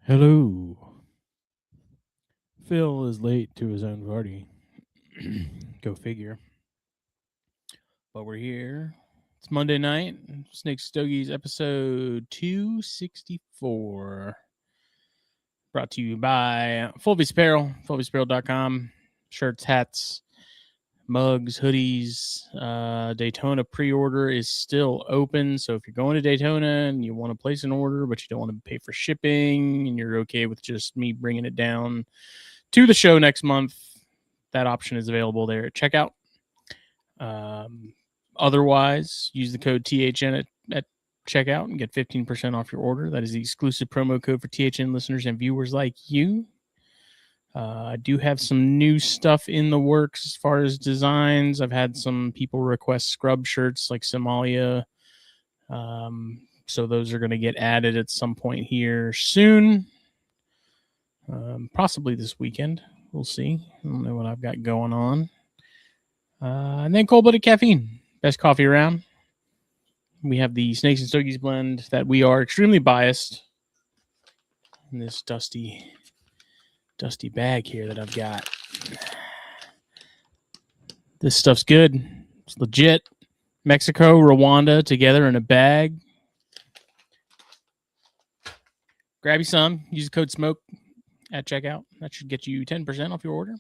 Hello. Phil is late to his own party. Go figure. But we're here. It's Monday night. Snake Stogies episode 264. Brought to you by Fulvius Apparel, fulviusapparel.com. Shirts, hats, mugs, hoodies. Daytona pre-order is still open. So if you're going to Daytona and you want to place an order, but you don't want to pay for shipping and you're okay with just me bringing it down to the show next month, that option is available there at checkout. Otherwise, use the code THN at checkout and get 15% off your order. That is the exclusive promo code for THN listeners and viewers like you. I do have some new stuff in the works as far as designs. I've had some people request scrub shirts like Somalia. So those are going to get added at some point here soon. Possibly this weekend. We'll see. I don't know what I've got going on. And then cold-blooded caffeine. Best coffee around. We have the Snakes and Stogies blend that we are extremely biased in this dusty bag here that I've got. This stuff's good. It's legit. Mexico, Rwanda together in a bag. Grab you some. Use the code SMOKE at checkout. That should get you 10% off your order.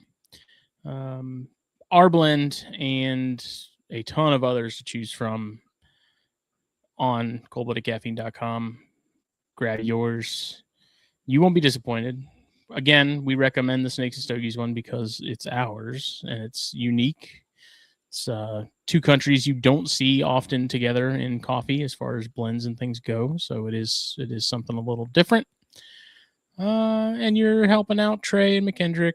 Our blend and a ton of others to choose from on coldbloodedcaffeine.com. Grab yours. You won't be disappointed. Again, we recommend the Snakes and Stogies one because it's ours and it's unique. It's two countries you don't see often together in coffee as far as blends and things go. So it is something a little different. And you're helping out Trey and McKendrick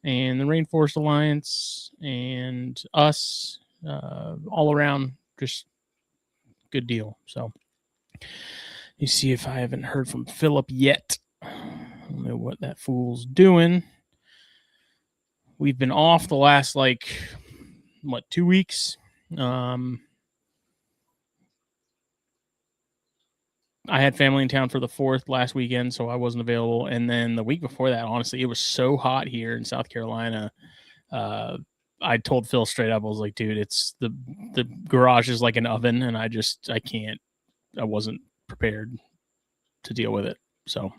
and the Rainforest Alliance and us, all around, just good deal. So you see if I haven't heard from Philip yet. I don't know what that fool's doing. We've been off the last 2 weeks. I had family in town for the 4th last weekend, so I wasn't available. And then the week before that, honestly, it was so hot here in South Carolina. I told Phil straight up, I was like, dude, it's the garage is like an oven, and I wasn't prepared to deal with it. So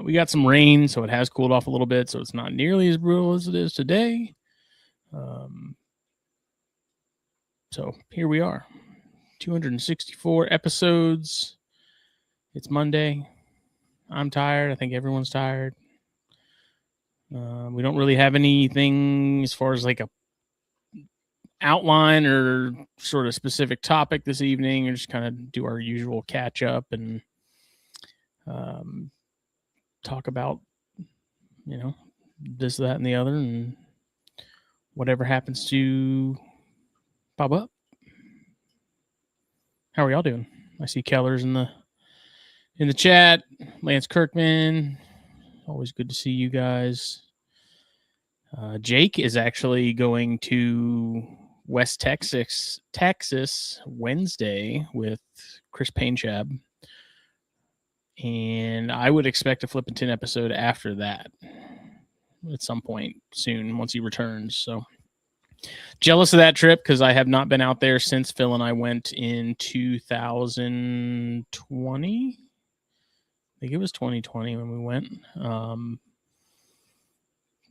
we got some rain, so it has cooled off a little bit, so it's not nearly as brutal as it is today. So here we are. 264 episodes. It's Monday. I'm tired. I think everyone's tired. We don't really have anything as far as like a outline or sort of specific topic this evening. We're just kind of do our usual catch up and talk about, this, that, and the other, and whatever happens to pop up. How are y'all doing? I see Keller's in the chat. Lance Kirkman. Always good to see you guys. Jake is actually going to West Texas Wednesday with Chris Painchab. And I would expect a Flippin' episode after that at some point soon once he returns. So jealous of that trip because I have not been out there since Phil and I went in 2020. I think it was 2020 when we went.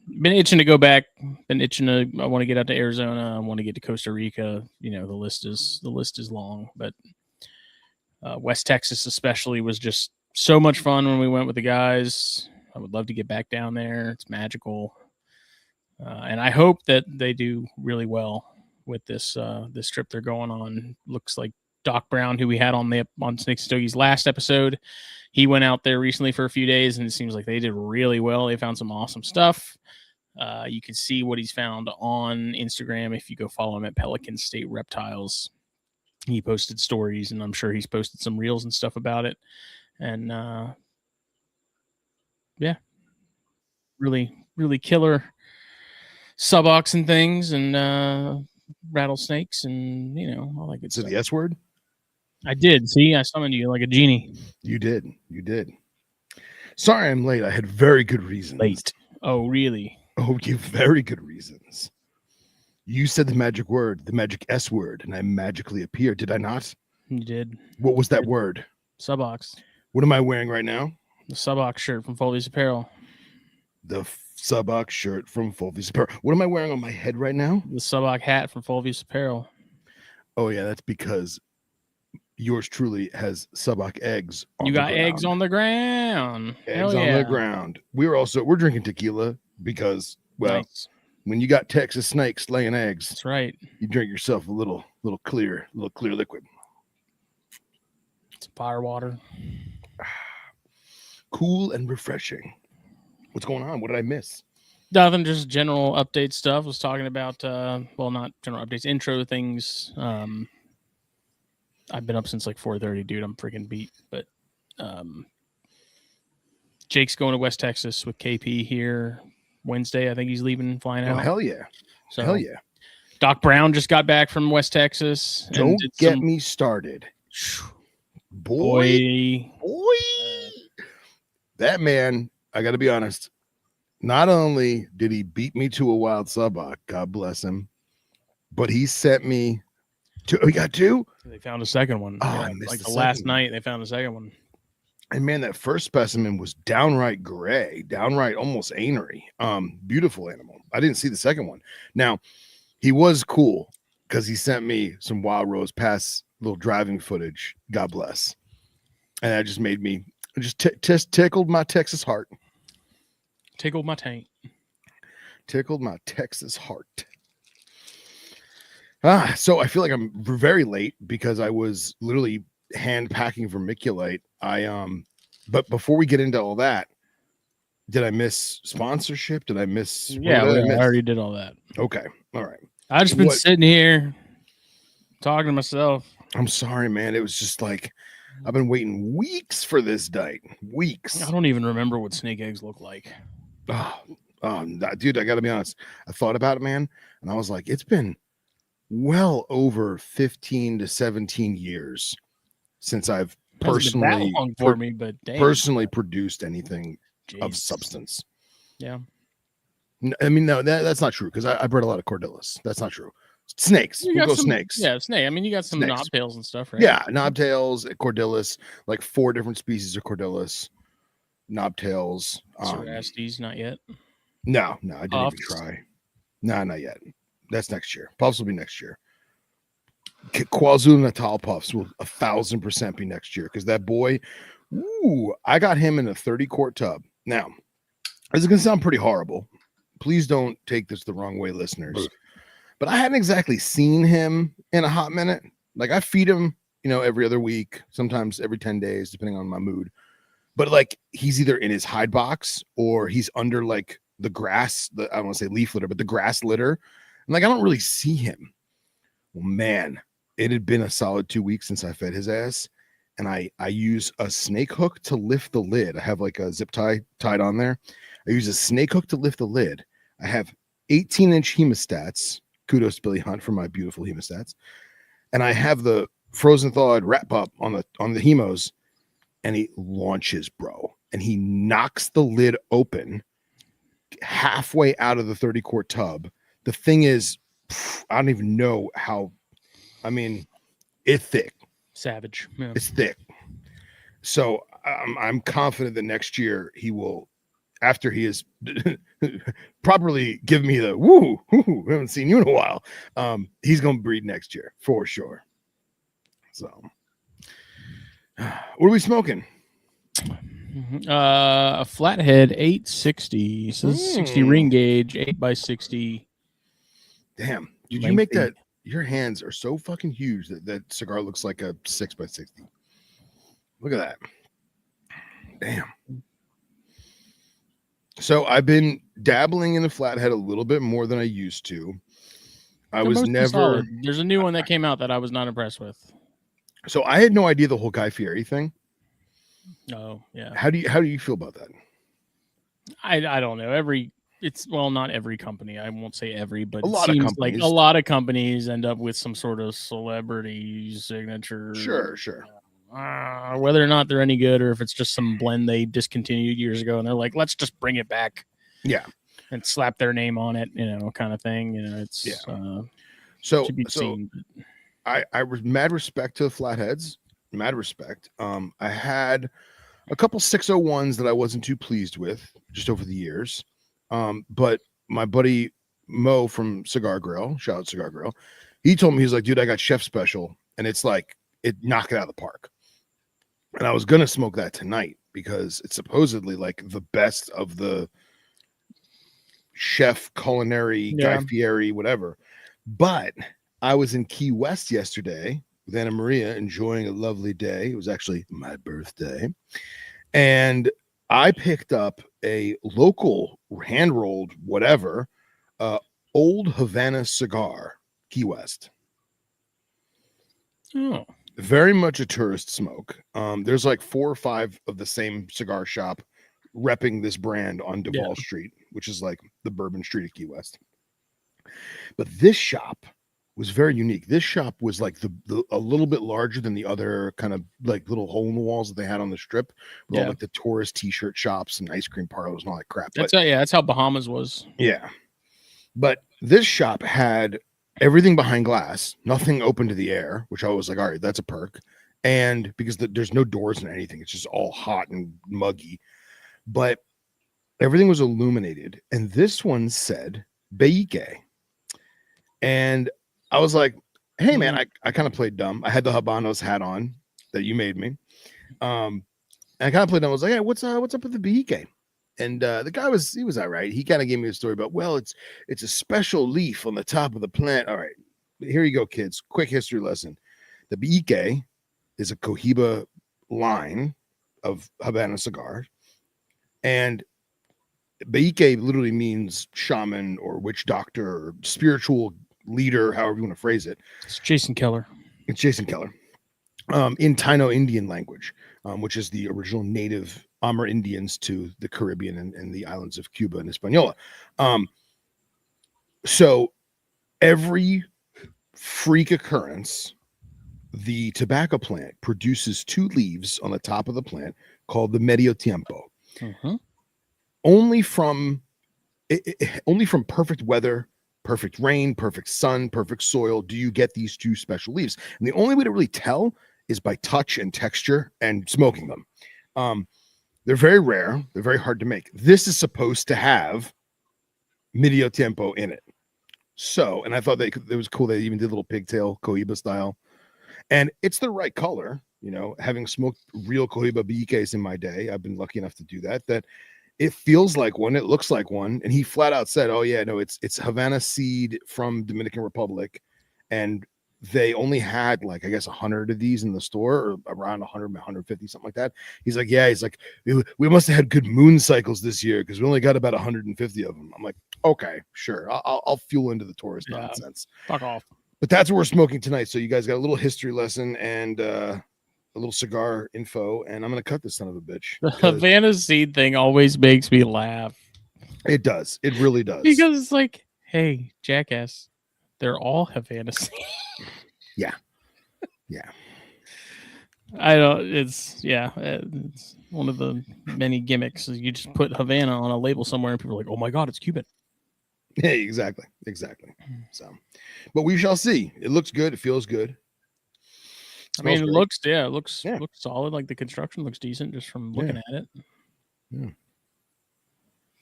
Been itching to go back. I want to get out to Arizona. I want to get to Costa Rica. The list is long, but West Texas especially was just so much fun when we went with the guys. I would love to get back down there. It's magical. And I hope that they do really well with this trip they're going on. Looks like Doc Brown, who we had on Snakes and Stogies last episode, he went out there recently for a few days, and it seems like they did really well. They found some awesome stuff. You can see what he's found on Instagram if you go follow him at Pelican State Reptiles. He posted stories, and I'm sure he's posted some reels and stuff about it. And yeah, really, really killer subox and things, and rattlesnakes, and all that good stuff. The S word? I did. See, I summoned you like a genie. You did. Sorry I'm late. I had very good reasons. Late. Oh, really? Oh, you very good reasons. You said the magic word, the magic S word, and I magically appeared. Did I not? You did. What was that word? Subox. What am I wearing right now? The Subox shirt from Foley's Apparel. The Subox shirt from Fulvius Apparel. What am I wearing on my head right now? The Subox hat from Foley's Apparel. Oh, yeah, that's because yours truly has Subox eggs on You the got ground. eggs on the ground. Eggs on the ground. We're drinking tequila because, well, nice. When you got Texas snakes laying eggs, That's right. You drink yourself a little clear liquid. It's fire water. Cool and refreshing. What's going on? What did I miss? Nothing, just general update stuff. Was talking about well, not general updates, intro things. I've been up since like 4:30, dude. I'm freaking beat. But Jake's going to West Texas with KP here Wednesday. I think he's leaving, flying out. Oh, hell yeah. So, hell yeah. Doc Brown just got back from West Texas. Don't get me started. Boy. That man, I got to be honest, not only did he beat me to a wild Subox, God bless him, but he sent me to, we got two? They found a second one. Oh, yeah, I missed like the the last second night, they found a second one. And man, that first specimen was downright gray, downright almost anery. Beautiful animal. I didn't see the second one. Now, he was cool because he sent me some Wild Rose Pass little driving footage. God bless. And that just made me just tickled my Texas heart. Tickled my taint. Tickled my Texas heart. So I feel like I'm very late because I was literally hand packing for Miculite. But before we get into all that, did I miss sponsorship? Did I miss? Yeah, I already did all that. Okay, all right. I just been sitting here talking to myself. I'm sorry, man. It was just like I've been waiting weeks for this date. Weeks. I don't even remember what snake eggs look like. Dude, I got to be honest. I thought about it, man, and I was like, it's been well over 15 to 17 years since I've personally personally produced anything of substance. Yeah. I mean, no, that's not true because I bred a lot of Cordillas. That's not true. Snakes. We'll go snakes. Yeah, snake. I mean, you got some knobtails and stuff, right? Yeah, knobtails, Cordillas, like 4 different species of Cordillas, knobtails. Cerastes, not yet. No, I didn't even try. No, not yet. That's next year. Puffs will be next year. KwaZulu-Natal puffs will 1,000% be next year because that boy, I got him in a 30-quart tub. Now, this is going to sound pretty horrible. Please don't take this the wrong way, listeners. But I hadn't exactly seen him in a hot minute. Like I feed him, every other week, sometimes every 10 days, depending on my mood. But like he's either in his hide box or he's under like the grass, I don't want to say leaf litter, but the grass litter. And like I don't really see him. Well, man, it had been a solid 2 weeks since I fed his ass. And I use a snake hook to lift the lid. I have like a zip tie tied on there. I use a snake hook to lift the lid. I have 18-inch hemostats. Kudos to Billy Hunt for my beautiful hemostats. And I have the frozen thawed wrap up on the hemos, and he launches, bro. And he knocks the lid open halfway out of the 30-quart tub. The thing is, I don't even know how. I mean, it's thick. Savage. Yeah. It's thick. So I'm confident that next year he will, after he is properly give me the woo, we haven't seen you in a while. He's going to breed next year for sure. So what are we smoking? A flathead 860. So this is 60 ring gauge, 8x60. Damn. Did you make that? Your hands are so fucking huge that cigar looks like a 6x60. Look at that. Damn. So I've been dabbling in the flathead a little bit more than I used to. There's a new one that came out that I was not impressed with. So I had no idea the whole Guy Fieri thing. Oh, yeah. How do you feel about that? I don't know. Not every company. I won't say every, but a lot of companies end up with some sort of celebrity signature. Sure. whether or not they're any good or if it's just some blend they discontinued years ago and they're like, let's just bring it back. Yeah. And slap their name on it, kind of thing. It's so to be seen. I was mad respect to the Flatheads. Mad respect. I had a couple 601s that I wasn't too pleased with just over the years. But my buddy Mo from Cigar Grill, shout out Cigar Grill, he told me, he's like, dude, I got Chef Special, and it's like it knock it out of the park. And I was gonna smoke that tonight because it's supposedly like the best of the chef culinary Guy Fieri, whatever. But I was in Key West yesterday with Anna Maria enjoying a lovely day. It was actually my birthday. And I picked up a local hand-rolled whatever old Havana cigar, Key West. Oh. Very much a tourist smoke. There's like 4 or 5 of the same cigar shop repping this brand on Duval Street, which is like the Bourbon Street of Key West. But this shop was very unique. This shop was like a little bit larger than the other kind of like little hole in the walls that they had on the strip with all like the tourist t-shirt shops and ice cream parlors and all that crap. That's how Bahamas was. Yeah. But this shop had everything behind glass, nothing open to the air, which I was like, all right, that's a perk. And because there's no doors and anything, it's just all hot and muggy. But everything was illuminated. And this one said Beique. And I was like, hey, man, I kind of played dumb. I had the Habanos hat on that you made me. And I kind of played dumb. I was like, hey, what's up with the Beique? And the guy he was all right. He kind of gave me a story about, well, it's a special leaf on the top of the plant. All right, here you go, kids. Quick history lesson. The Beique is a Cohiba line of Havana cigars. And Beique literally means shaman or witch doctor or spiritual leader, however you want to phrase it. It's Jason Keller. It's Jason Keller. In Taino Indian language, which is the original native Amerindians to the Caribbean and the islands of Cuba and Hispaniola. So every freak occurrence, the tobacco plant produces 2 leaves on the top of the plant called the medio tiempo. Mm-hmm. Only from perfect weather, perfect rain, perfect sun, perfect soil do you get these 2 special leaves. And the only way to really tell is by touch and texture and smoking them. They're very rare. They're very hard to make. This is supposed to have medio tiempo in it. So, and I thought it was cool. They even did a little pigtail Cohiba style. And it's the right color. Having smoked real Cohiba Beiques in my day, I've been lucky enough to do that it feels like one, it looks like one. And he flat out said, oh yeah, no, it's Havana seed from Dominican Republic. And they only had like, I guess 100 of these in the store, or around 100, 150, something like that. He's like, we must have had good moon cycles this year because we only got about 150 of them. I'm like, okay, sure. I'll fuel into the tourist nonsense. Fuck off. But that's what we're smoking tonight. So you guys got a little history lesson and a little cigar info, and I'm going to cut this son of a bitch. The Havana seed thing always makes me laugh. It does. It really does. Because it's like, hey, jackass, they're all Havana seed. Yeah. I don't. It's one of the many gimmicks. You just put Havana on a label somewhere, and people are like, "Oh my god, it's Cuban." Yeah, exactly. So, but we shall see. It looks good. It feels good. It looks solid. Like the construction looks decent just from looking at it. Yeah.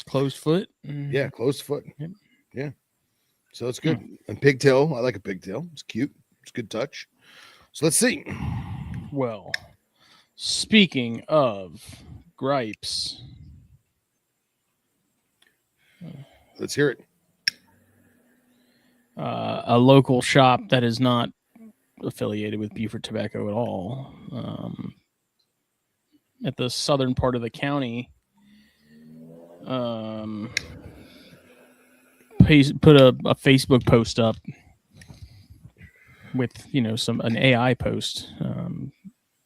Closed foot. Yeah, closed foot. Yep. Yeah. So it's good. And pigtail. I like a pigtail. It's cute. It's a good touch. So let's see. Well, speaking of gripes, let's hear it. A local shop that is not affiliated with Beaufort Tobacco at all, at the southern part of the county, put a Facebook post up with an AI post, and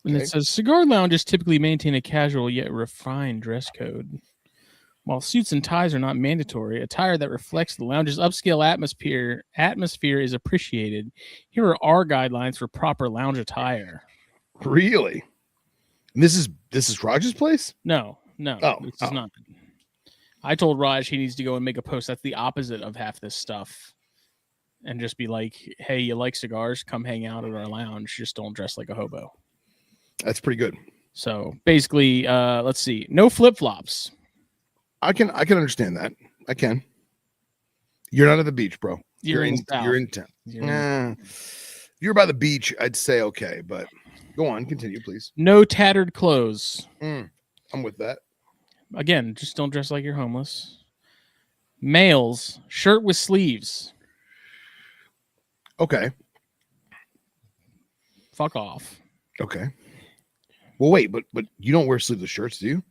it says cigar lounges typically maintain a casual yet refined dress code. While suits and ties are not mandatory, attire that reflects the lounge's upscale atmosphere is appreciated. Here are our guidelines for proper lounge attire. Really? And this is Raj's place? No, Oh, this is not. I told Raj he needs to go and make a post that's the opposite of half this stuff. And just be like, hey, you like cigars? Come hang out at our lounge. Just don't dress like a hobo. That's pretty good. So basically, let's see. No flip-flops. I can understand that. I can. You're not at the beach, bro. You're in town. If you're by the beach, I'd say okay, but go on, continue, please. No tattered clothes. I'm with that. Again, just don't dress like you're homeless. Males, shirt with sleeves. Okay. Fuck off. Okay. Well, wait, but you don't wear sleeveless shirts, do you?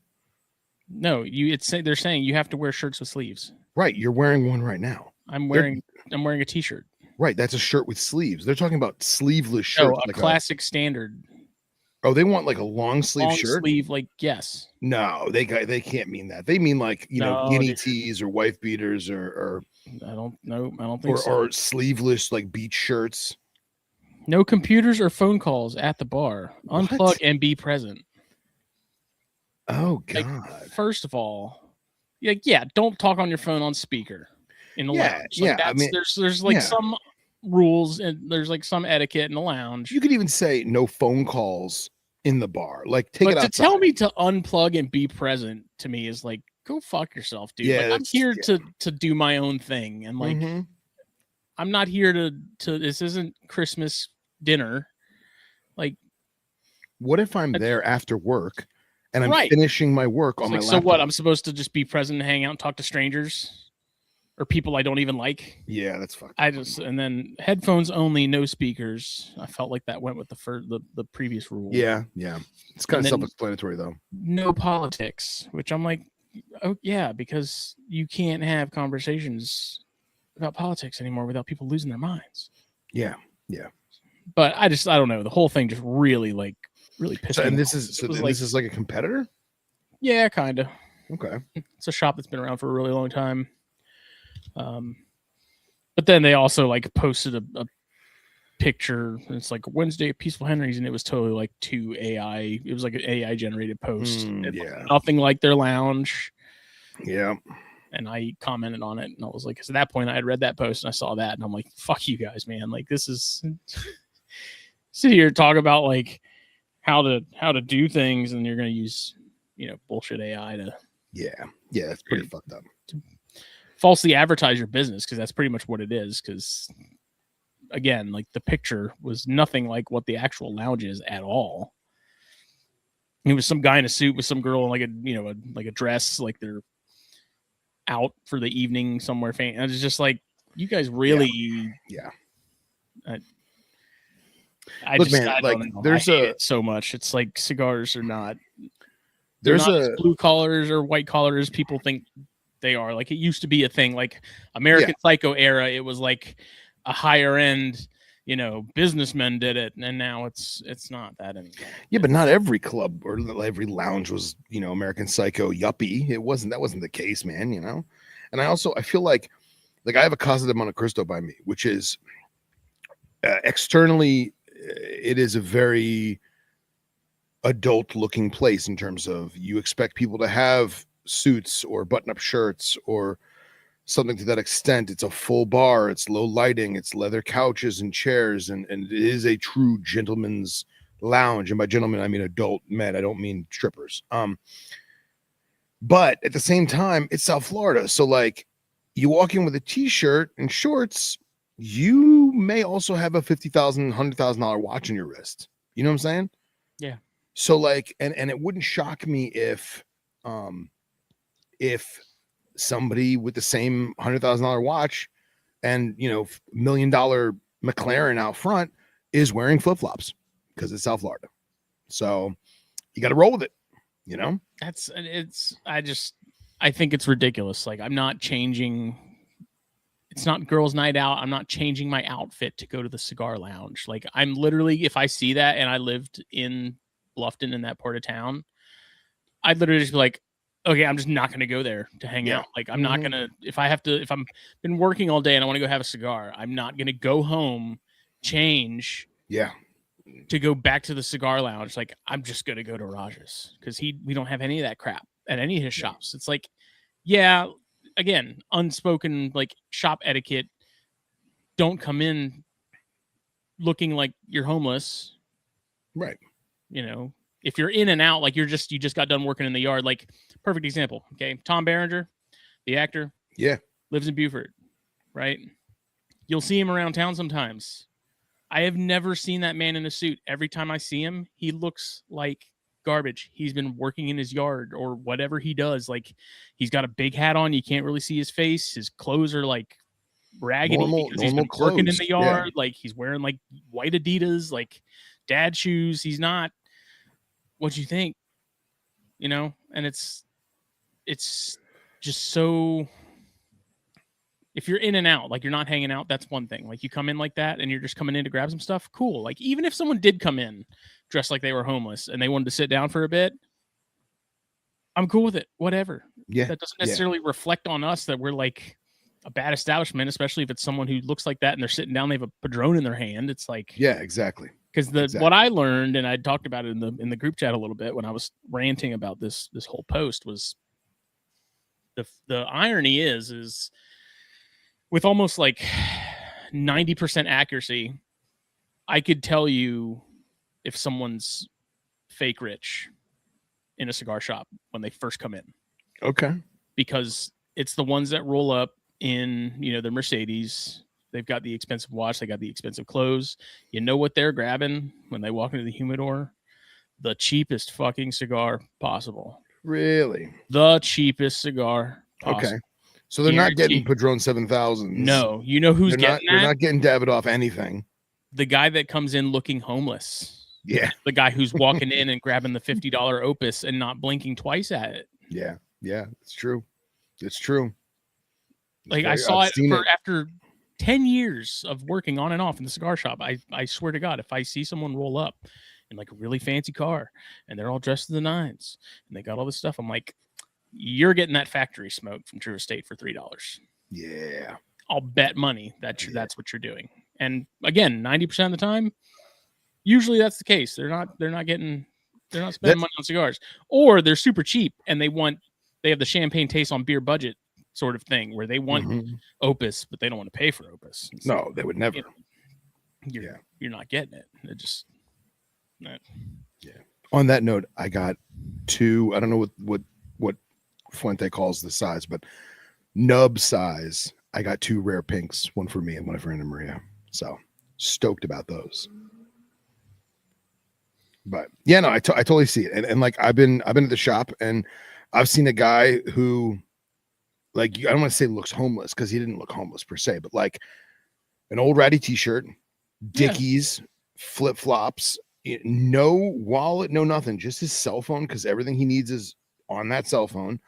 No, they're saying you have to wear shirts with sleeves. Right, you're wearing one right now. I'm wearing a t-shirt. Right, that's a shirt with sleeves. They're talking about sleeveless shirts. No, like classic standard. Oh, they want like a long sleeve shirt? Sleeve, like, yes. No, they can't mean that. They mean like, guinea tees or wife beaters or I don't think so. Or sleeveless like beach shirts. No computers or phone calls at the bar. Unplug and be present. Oh God! Like, first of all, don't talk on your phone on speaker in the lounge. Like, I mean, there's like some rules and there's like some etiquette in the lounge. You could even say no phone calls in the bar. Like take it outside. To tell me to unplug and be present to me is like, go fuck yourself, dude. Yeah, like, I'm here to do my own thing, and like I'm not here to. This isn't Christmas dinner. Like, what if I'm there after work and I'm finishing my work on my laptop? So what? I'm supposed to just be present and hang out and talk to strangers or people I don't even like? Yeah, that's fucked. And then headphones only, no speakers. I felt like that went with the previous rule. Yeah. It's kind of self-explanatory though. No politics, which I'm like, oh yeah, because you can't have conversations about politics anymore without people losing their minds. Yeah. But I don't know. The whole thing just really pissed me off. And this is like a competitor? Yeah, kind of. Okay. It's a shop that's been around for a really long time. But then they also like posted a picture. And it's like Wednesday at Peaceful Henry's, and it was totally like it was like an AI generated post. Nothing like their lounge. Yeah. And I commented on it, and I was like, because at that point I had read that post and I saw that, and I'm like, fuck you guys, man. Like, this is sit here and talk about like how to do things, and you're gonna use bullshit AI to it's pretty fucked up. Falsely advertise your business, because that's pretty much what it is. Because again, like, the picture was nothing like what the actual lounge is at all. It was some guy in a suit with some girl in like a dress, like they're out for the evening somewhere. And it's just like, you guys really, I Look, just, man, I like, don't know. there's I hate it so much. It's like, cigars are not. There's not blue collars or white collars people think they are. Like, it used to be a thing. Like American Psycho era, it was like a higher end, businessmen did it, and now it's not that anymore. Yeah, but not every club or every lounge was, American Psycho yuppie. That wasn't the case, man. And I feel like I have a Casa de Monte Cristo by me, which is externally, it is a very adult looking place in terms of, you expect people to have suits or button up shirts or something to that extent. It's a full bar, it's low lighting, it's leather couches and chairs, and it is a true gentleman's lounge. And by gentlemen, I mean adult men. I don't mean strippers. But at the same time, it's South Florida. So like, you walk in with a t-shirt and shorts, you may also have a $50,000, $100,000 watch on your wrist. You know what I'm saying? Yeah. So like, and it wouldn't shock me if somebody with the same $100,000 watch and $1 million McLaren out front is wearing flip-flops, because it's South Florida. So you got to roll with it. I think it's ridiculous. Like, I'm not changing. It's not girls' night out. I'm not changing my outfit to go to the cigar lounge. Like, I'm literally, if I see that and I lived in Bluffton, in that part of town, I'd literally just be like, okay, I'm just not going to go there to hang out. Like, I'm not going to, if I'm been working all day and I want to go have a cigar, I'm not going to go home, change. Yeah. to go back to the cigar lounge. Like, I'm just going to go to Raj's because we don't have any of that crap at any of his shops. It's like, yeah, again, unspoken like shop etiquette. Don't come in looking like you're homeless. Right. You know, if you're in and out, like you just got done working in the yard, like perfect example. Okay. Tom Berenger, the actor. Yeah. Lives in Beaufort, right? You'll see him around town sometimes. I have never seen that man in a suit. Every time I see him, he looks like garbage. He's been working in his yard or whatever he does. Like, he's got a big hat on. You can't really see his face. His clothes are like raggedy because he's been working in the yard. Yeah. Like, he's wearing like white Adidas, like dad shoes. He's not what you think, you know? And it's just so, if you're in and out, like you're not hanging out, that's one thing. Like, you come in like that and you're just coming in to grab some stuff, cool. Like, even if someone did come in dressed like they were homeless and they wanted to sit down for a bit, I'm cool with it. Whatever. Yeah. That doesn't necessarily reflect on us that we're like a bad establishment, especially if it's someone who looks like that and they're sitting down, they have a Padron in their hand. It's like, yeah, exactly. Because what I learned, and I talked about it in the group chat a little bit when I was ranting about this whole post, was the irony is with almost like 90% accuracy, I could tell you if someone's fake rich in a cigar shop when they first come in. Okay. Because it's the ones that roll up in, their Mercedes. They've got the expensive watch. They got the expensive clothes. You know what they're grabbing when they walk into the humidor? The cheapest fucking cigar possible. Really? The cheapest cigar possible. Okay. So they're not getting Padron 7000s. No. You know who's getting that? They're not getting Davidoff anything. The guy that comes in looking homeless. Yeah. The guy who's walking in and grabbing the $50 Opus and not blinking twice at it. Yeah. Yeah. It's true. It's true. Like, I saw it after 10 years of working on and off in the cigar shop. I swear to God, if I see someone roll up in like a really fancy car and they're all dressed to the nines and they got all this stuff, I'm like, you're getting that factory smoke from True Estate for $3. Yeah. I'll bet money that's what you're doing. And again, 90% of the time, usually that's the case. They're not spending money on cigars, or they're super cheap and they have the champagne taste on beer budget sort of thing where they want Opus, but they don't want to pay for Opus. No, they would never. You're not getting it. It just, yeah. On that note, I got two, I don't know what Fuente calls the size, but nub size. I got two rare pinks, one for me and one for Anna Maria. So stoked about those. But yeah, no, I totally see it. And like, I've been at the shop and I've seen a guy who, like, I don't want to say looks homeless because he didn't look homeless per se, but like an old ratty t-shirt, Dickies, flip-flops, no wallet, no nothing, just his cell phone because everything he needs is on that cell phone.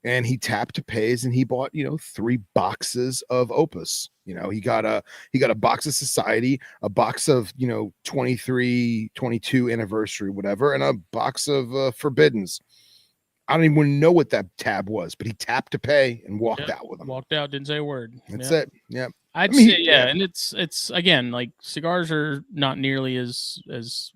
And he tapped to pays and he bought, 3 boxes of Opus. He got a box of Society, a box of, 23, 22 anniversary, whatever, and a box of Forbiddens. I don't even know what that tab was, but he tapped to pay and walked out with them. Walked out, didn't say a word. That's it. Yeah. I'd say, and it's again, like, cigars are not nearly as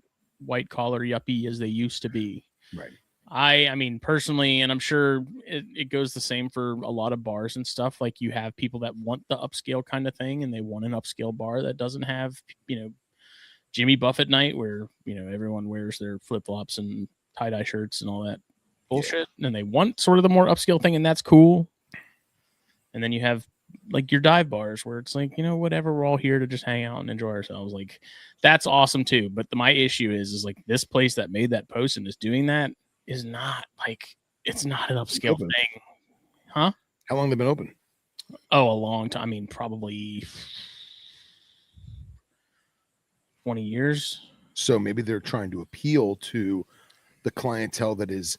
white collar yuppie as they used to be. Right. I mean, personally, and I'm sure it goes the same for a lot of bars and stuff. Like, you have people that want the upscale kind of thing, and they want an upscale bar that doesn't have, Jimmy Buffett night where, everyone wears their flip-flops and tie-dye shirts and all that bullshit. Yeah. And they want sort of the more upscale thing, and that's cool. And then you have like your dive bars where it's like, whatever, we're all here to just hang out and enjoy ourselves. Like, that's awesome too. But my issue is like, this place that made that post and is doing that is not like, it's not an upscale thing. Huh? How long have they been open? Oh, a long time. I mean, probably 20 years. So maybe they're trying to appeal to the clientele that is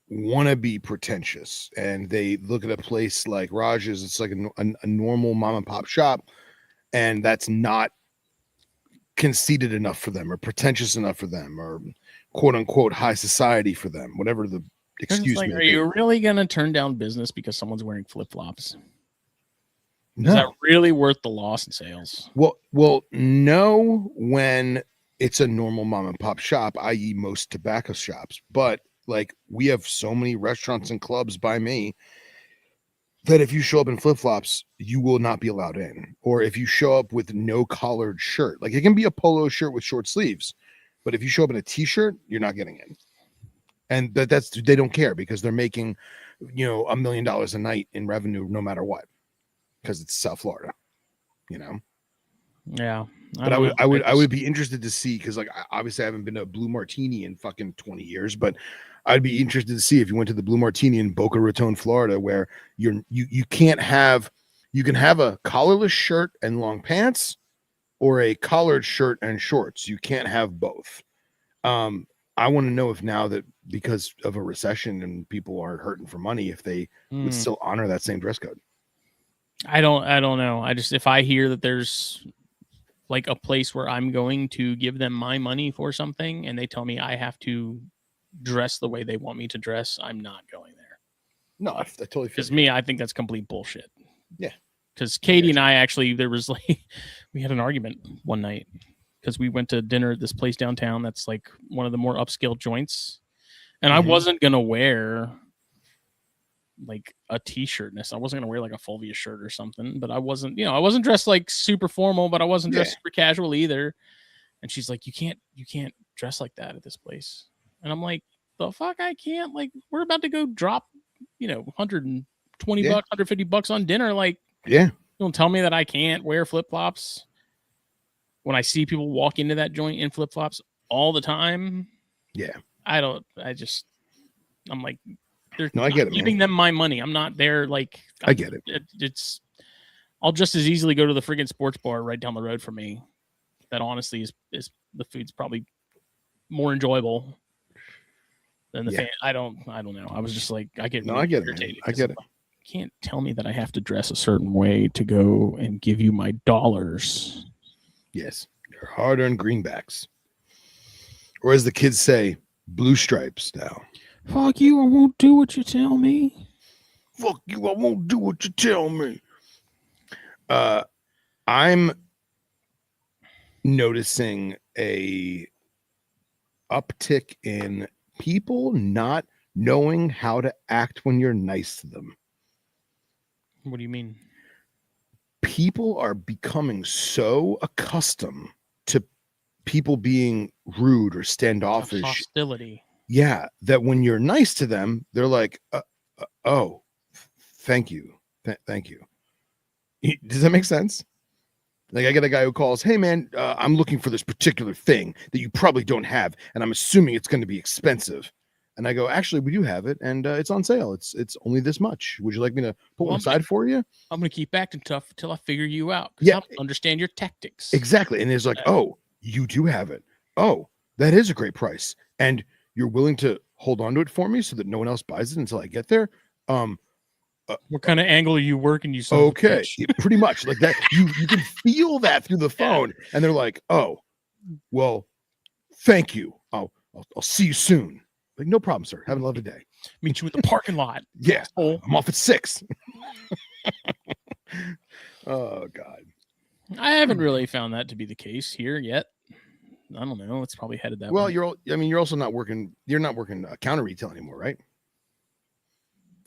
want to be pretentious, and they look at a place like Raj's. It's like a normal mom and pop shop, and that's not conceited enough for them, or pretentious enough for them, or quote unquote high society for them, whatever the excuse like, me. Are you really gonna turn down business because someone's wearing flip-flops? Is that really worth the loss in sales? Well, no, when it's a normal mom and pop shop, i.e., most tobacco shops. But like we have so many restaurants and clubs by me that if you show up in flip flops, you will not be allowed in. Or if you show up with no collared shirt, like it can be a polo shirt with short sleeves, but if you show up in a t-shirt, you're not getting in. And that's they don't care because they're making, $1 million a night in revenue no matter what, because it's South Florida, Yeah. But I would be interested to see, because like obviously I haven't been to a Blue Martini in fucking 20 years, but I'd be interested to see if you went to the Blue Martini in Boca Raton, Florida, where you can have a collarless shirt and long pants or a collared shirt and shorts. You can't have both. I want to know if now that because of a recession and people are hurting for money, if they would still honor that same dress code. I don't know. If I hear that there's like a place where I'm going to give them my money for something and they tell me I have to dress the way they want me to dress, I'm not going there. No, I totally feel. Because me, I think that's complete bullshit. Yeah. Because Katie and I actually, there was like, we had an argument one night because we went to dinner at this place downtown that's like one of the more upscale joints. And I wasn't going to wear like a t-shirt. I wasn't going to wear like a Fulvia shirt or something, but I wasn't dressed like super formal, but I wasn't dressed super casual either. And she's like, you can't dress like that at this place. And I'm like, the fuck I can't? Like, we're about to go drop, $120 $150 on dinner. Like, you don't tell me that I can't wear flip-flops when I see people walk into that joint in flip-flops all the time. Yeah. I'm like, I get it, giving them my money. I'm not there. Like, I get it. I'll just as easily go to the friggin' sports bar right down the road from me. That honestly is the food's probably more enjoyable than the fan. I don't know. I was just like, I get irritated. I get it. You can't tell me that I have to dress a certain way to go and give you my dollars. Yes, your hard-earned greenbacks, or as the kids say, blue stripes. Now, fuck you! I won't do what you tell me. Fuck you! I won't do what you tell me. I'm noticing a uptick in people not knowing how to act when you're nice to them. What do you mean? People are becoming so accustomed to people being rude or standoffish. Hostility. Yeah, that when you're nice to them, they're like, oh, thank you. Thank you. Does that make sense? Like, I get a guy who calls, hey, man, I'm looking for this particular thing that you probably don't have, and I'm assuming it's going to be expensive. And I go, actually, we do have it, and it's on sale. It's only this much. Would you like me to put one aside for you? I'm going to keep acting tough until I figure you out. Yeah, I understand your tactics. Exactly. And it's like, oh, you do have it. Oh, that is a great price. And you're willing to hold on to it for me so that no one else buys it until I get there? What kind of angle are you working? You okay, pretty much like that. You can feel that through the phone, and they're like, "Oh, well, thank you. I'll see you soon." Like, no problem, sir. Have a lovely day. Meet you in the parking lot. Yeah, I'm off at 6. Oh God, I haven't really found that to be the case here yet. I don't know. It's probably headed that way. Well, you're also not working. You're not working counter retail anymore, right?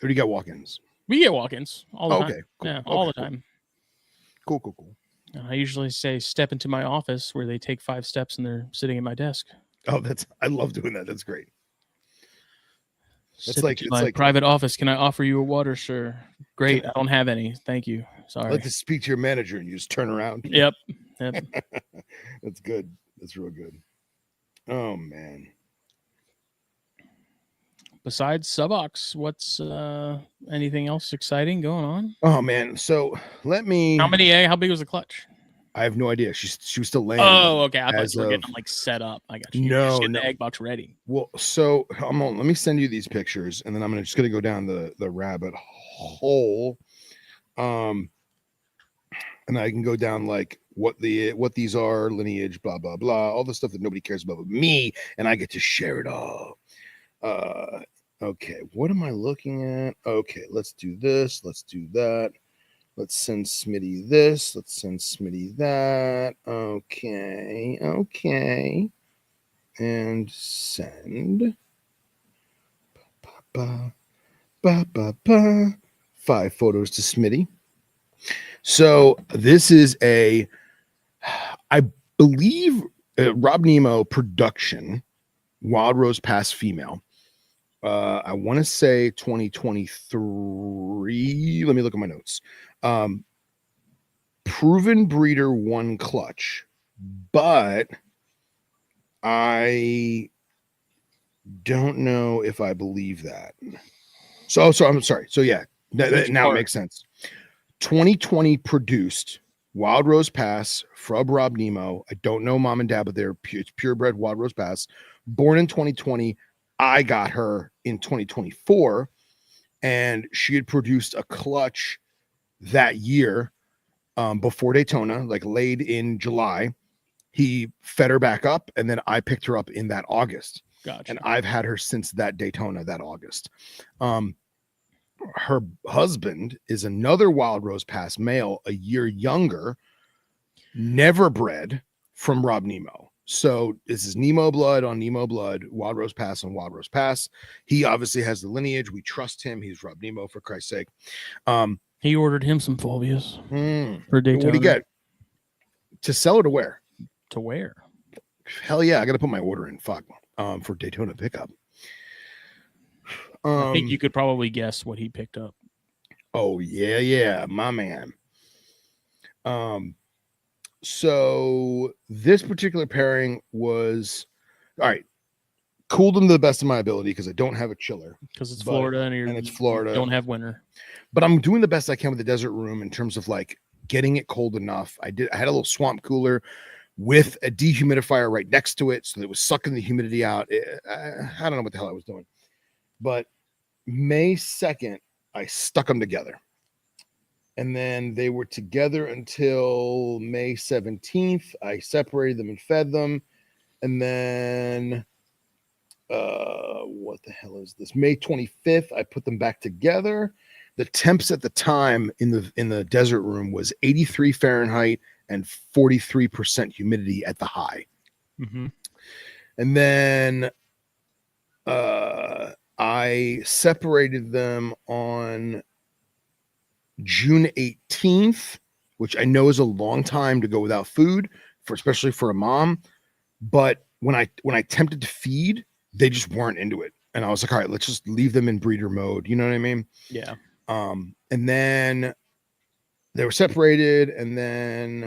Or do you got walk-ins? We get walk-ins all the time. Cool. Yeah, all the time. Cool. I usually say step into my office where they take 5 steps and they're sitting at my desk. Oh, I love doing that. That's great. It's like private office. Can I offer you a water, sir? Great. I don't have any. Thank you. Sorry. I'd like to speak to your manager, and you just turn around. Yep. That's good. That's real good. Oh man. Besides Subox, what's anything else exciting going on? Oh man, so how big was the clutch? I have no idea. She was still laying. Oh, okay. I thought you were getting them like set up. I got you. No, the egg box ready. Well, so let me send you these pictures, and then I'm just gonna go down the rabbit hole. And I can go down like what these are, lineage, blah blah blah, all the stuff that nobody cares about but me, and I get to share it all. Okay, what am I looking at? Okay, let's do this. Let's do that. Let's send Smitty this. Let's send Smitty that. Okay. And send. Ba, ba, ba, ba. 5 photos to Smitty. So this is I believe, Rob Nemo production, Wild Rose Pass female. I want to say 2023. Let me look at my notes. Proven breeder 1 clutch, but I don't know if I believe that. So I'm sorry. So yeah, now it makes sense. 2020 produced Wild Rose Pass from Rob Nemo. I don't know mom and dad, but it's purebred Wild Rose Pass. Born in 2020. I got her in 2024, and she had produced a clutch that year, before Daytona, like laid in July. He fed her back up, and then I picked her up in that August. Gotcha. And I've had her since that Daytona, that August. Her husband is another Wild Rose Pass male, a year younger, never bred, from Rob Nemo. So this is Nemo blood on Nemo blood, Wild Rose Pass on Wild Rose Pass. He obviously has the lineage. We trust him. He's Rob Nemo, for Christ's sake. He ordered him some Fulvius for Daytona. What do you get? To sell or to wear? To wear. Hell yeah, I got to put my order in. Fuck. For Daytona pickup. I think you could probably guess what he picked up. Oh yeah, my man. So this particular pairing was all right. Cooled them to the best of my ability because I don't have a chiller. Because it's Florida and it's Florida. You don't have winter. But I'm doing the best I can with the desert room in terms of like getting it cold enough. I had a little swamp cooler with a dehumidifier right next to it, so that it was sucking the humidity out. I don't know what the hell I was doing. But May 2nd, I stuck them together. And then they were together until May 17th. I separated them and fed them. And then, what the hell is this? May 25th, I put them back together. The temps at the time in the desert room was 83 Fahrenheit and 43% humidity at the high. Mm-hmm. And then I separated them on June 18th, which I know is a long time to go without food, especially for a mom. But when I attempted to feed, they just weren't into it. And I was like, all right, let's just leave them in breeder mode. You know what I mean? Yeah. And then they were separated, and then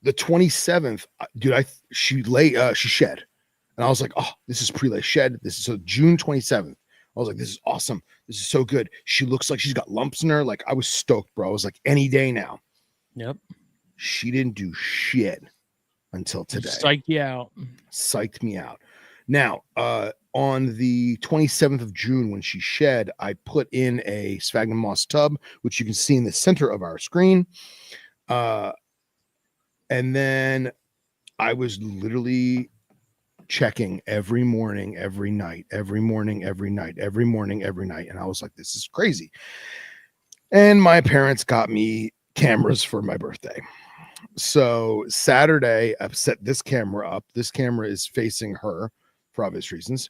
the 27th, dude, she shed. And I was like, oh, this is pre-lay shed. This is so June 27th. I was like, this is awesome. This is so good. She looks like she's got lumps in her. Like, I was stoked, bro. I was like, any day now. Yep. She didn't do shit until today. Psyched you out. Psyched me out. Now, on the 27th of June, when she shed, I put in a sphagnum moss tub, which you can see in the center of our screen. And then I was literally checking every morning, every night, every morning, every night, every morning, every night. And I was like, this is crazy. And my parents got me cameras for my birthday. So Saturday, I've set this camera up. This camera is facing her for obvious reasons.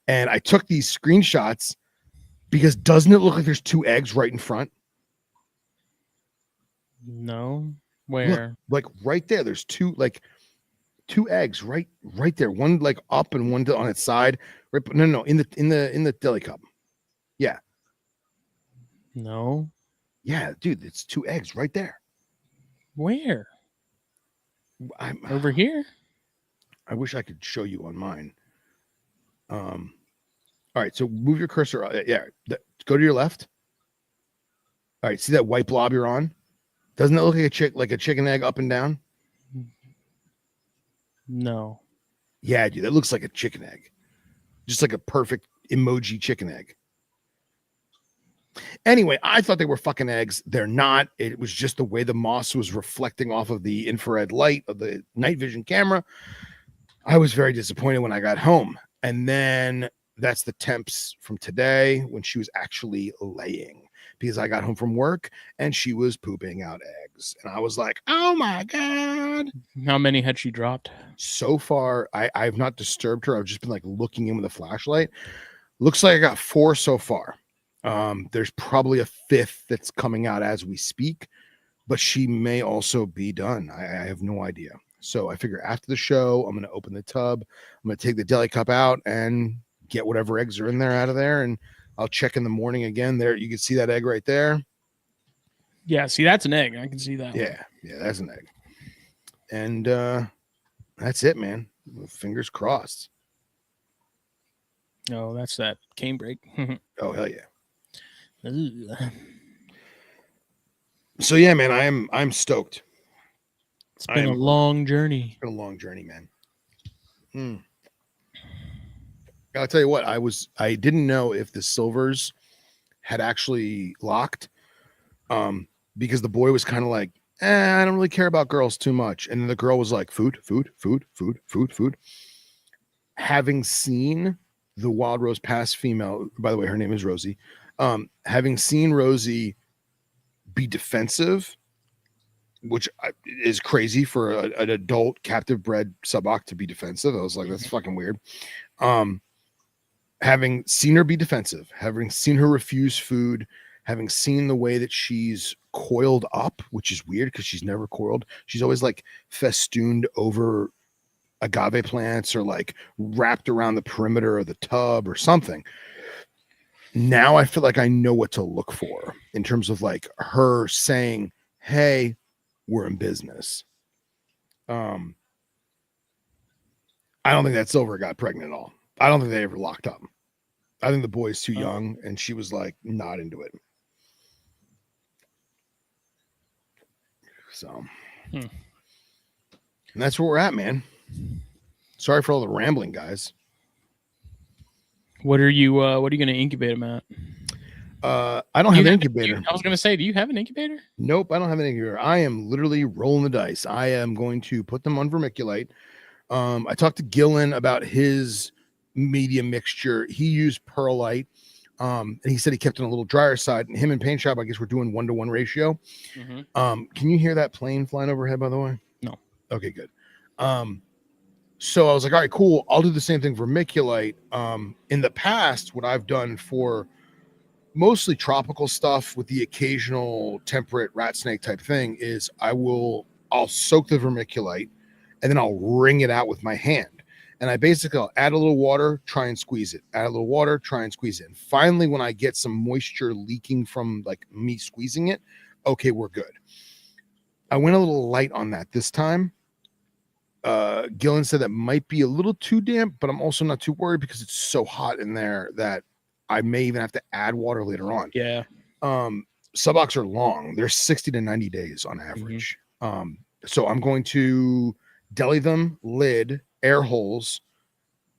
And I took these screenshots because doesn't it look like there's 2 eggs right in front? No. Where? Look, like right there. There's 2 eggs right there. One like up and one on its side. Right, no, in the deli cup. Yeah. No. Yeah, dude, it's 2 eggs right there. Where? I'm over here. I wish I could show you on mine. All right, so move your cursor. Yeah, go to your left. All right, see that white blob you're on? Doesn't it look like a chicken egg up and down? No. Yeah, dude, that looks like a chicken egg. Just like a perfect emoji chicken egg. Anyway, I thought they were fucking eggs. They're not. It was just the way the moss was reflecting off of the infrared light of the night vision camera. I was very disappointed when I got home. And then that's the temps from today when she was actually laying. because I got home from work and she was pooping out eggs. And I was like, oh my God. How many had she dropped? So far, I've not disturbed her. I've just been like looking in with a flashlight. Looks like I got 4 so far. There's probably a 5th that's coming out as we speak, but she may also be done. I have no idea. So I figure after the show, I'm going to open the tub. I'm going to take the deli cup out and get whatever eggs are in there out of there. And I'll check in the morning again. There, you can see that egg right there. Yeah, see, that's an egg. I can see that. Yeah, that's an egg. And that's it, man. Fingers crossed. Oh, that's that cane break. Oh, hell yeah. Ugh. So yeah, man, I'm stoked. It's been a long journey. It's been a long journey, man. I'll tell you what, I didn't know if the silvers had actually locked, because the boy was kind of like, I don't really care about girls too much. And then the girl was like, food. Having seen the Wild Rose Pass female, by the way, her name is Rosie. Having seen Rosie be defensive, which is crazy for an adult captive bred suboc to be defensive. I was like, that's fucking weird. Having seen her be defensive, having seen her refuse food, having seen the way that she's coiled up, which is weird because she's never coiled. She's always like festooned over agave plants or like wrapped around the perimeter of the tub or something. Now I feel like I know what to look for in terms of like her saying, hey, we're in business. I don't think that silver got pregnant at all. I don't think they ever locked up. I think the boy's too young, and she was like not into it. So, and that's where we're at, man. Sorry for all the rambling, guys. What are you going to incubate them at? I don't have an incubator. I was going to say, do you have an incubator? Nope, I don't have an incubator. I am literally rolling the dice. I am going to put them on vermiculite. I talked to Gillen about his media mixture. He used perlite, and he said he kept it on a little drier side. And him and Paint Shop, I guess we're doing 1-to-1 ratio. Can you hear that plane flying overhead, by the way? No. Okay, good. So I was like, all right, cool. I'll do the same thing for vermiculite. In the past, what I've done for mostly tropical stuff with the occasional temperate rat snake type thing is I'll soak the vermiculite and then I'll wring it out with my hand. And I'll add a little water, try and squeeze it. Add a little water, try and squeeze it. And finally, when I get some moisture leaking from like me squeezing it, okay, we're good. I went a little light on that this time. Gillen said that might be a little too damp, but I'm also not too worried because it's so hot in there that I may even have to add water later on. Yeah. Subocs are long. They're 60 to 90 days on average. So I'm going to deli them, lid, air holes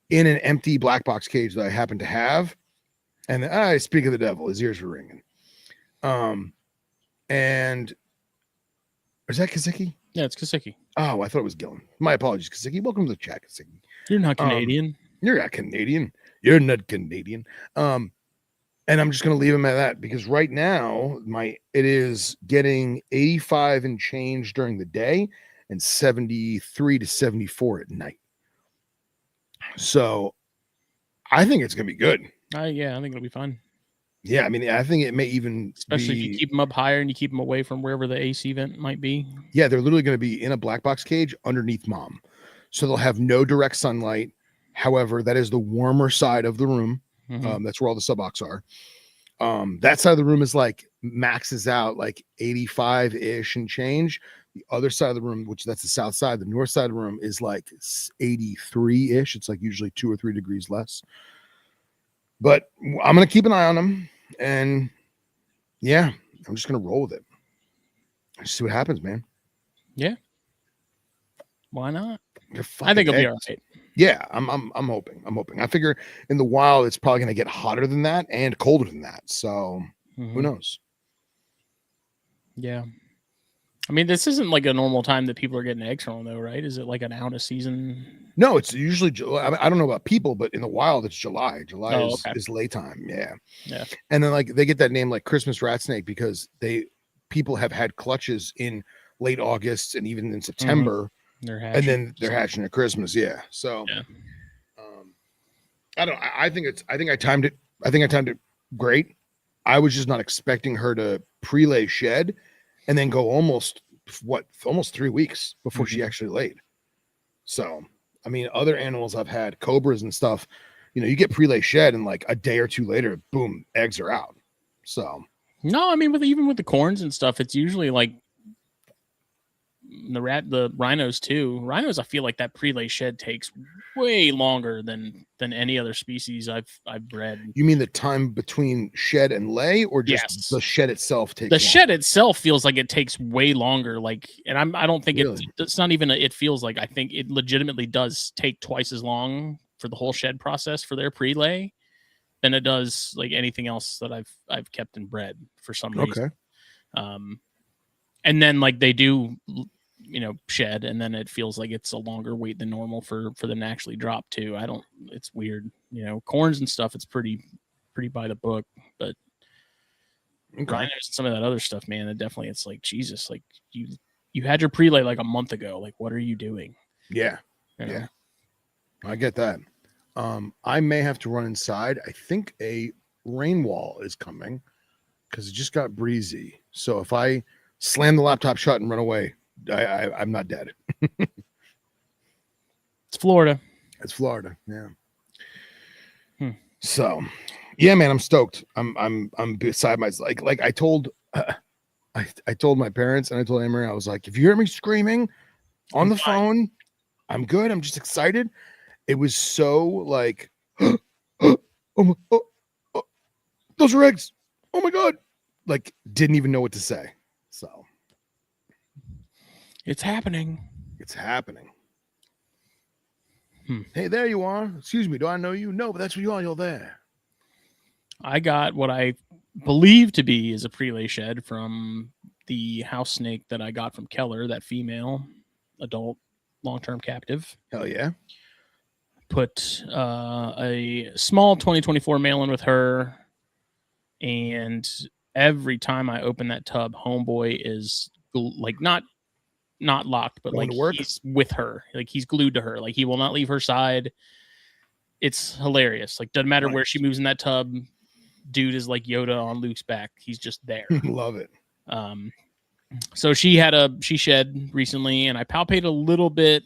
in an empty black box cage that I happen to have. And I speak of the devil, his ears were ringing. And is that Kaziki? Yeah, it's Kasiki. Oh, I thought it was Gillen. My apologies, Kaziki. Welcome to the chat, Kaziki. You're not Canadian. You're not Canadian. You're not Canadian. And I'm just going to leave him at that because right now it is getting 85 and change during the day and 73 to 74 at night. So I think it's going to be good. Yeah, I think it'll be fun. Yeah, I mean, I think it may even especially if you keep them up higher and you keep them away from wherever the AC vent might be. Yeah, they're literally going to be in a black box cage underneath mom. So they'll have no direct sunlight. However, that is the warmer side of the room. That's where all the subocs are. That side of the room is like maxes out like 85-ish and change. The other side of the room, which that's the south side, the north side of the room is like 83-ish. It's like usually 2 or 3 degrees less. But I'm going to keep an eye on them. And yeah, I'm just going to roll with it. See what happens, man. Yeah. Why not? I think it'll be all right. Yeah, I'm hoping. I figure in the wild it's probably going to get hotter than that and colder than that. So who knows? Yeah. I mean, this isn't like a normal time that people are getting eggs from, though, right? Is it like an out of season? No, it's usually I don't know about people, but in the wild it's July. July is lay time. Yeah. And then like they get that name like Christmas rat snake because people have had clutches in late August and even in September, and then they're hatching at Christmas. Yeah. So I don't. I think I timed it. I think I timed it great. I was just not expecting her to pre-lay shed, and then go almost 3 weeks before she actually laid. So, I mean, other animals I've had, cobras and stuff, you get pre-lay shed, and like a day or two later, boom, eggs are out. So, no, I mean, even with the corns and stuff, it's usually like the rhinos too. Rhinos, I feel like that pre-lay shed takes way longer than any other species I've bred. You mean the time between shed and lay, or just the shed itself takes? The shed itself feels like it takes way longer. Like, and I don't think it's not even. It feels like I think it legitimately does take twice as long for the whole shed process for their pre-lay than it does like anything else that I've kept and bred for some reason. Okay. And then like they do, shed, and then it feels like it's a longer wait than normal for them to actually drop too. It's weird, corns and stuff. It's pretty by the book, but rhinos and some of that other stuff, man, it's like Jesus, like you had your pre-lay like a month ago. Like, what are you doing? Yeah. Yeah. I get that. I may have to run inside. I think a rain wall is coming because it just got breezy. So if I slam the laptop shut and run away, I'm not dead. It's Florida. It's Florida. Yeah. So, yeah, man, I'm stoked. I'm beside myself. Like I told my parents and I told Emery, I was like, if you hear me screaming on the phone, I'm good. I'm just excited. It was so like, those are eggs. Oh my God. Like, didn't even know what to say. So it's happening. It's happening. Hey, there you are. Excuse me. Do I know you? No, but that's who you are. You're there. I got what I believe to be is a pre-lay shed from the house snake that I got from Keller, that female adult long-term captive. Hell yeah. Put a small 2024 male in with her, and every time I open that tub, homeboy is like not locked, but like he's with her, like he's glued to her, like he will not leave her side. It's hilarious. Like, doesn't matter where she moves in that tub, dude is like Yoda on Luke's back. He's just there. Love it. So she shed recently, and I palpated a little bit,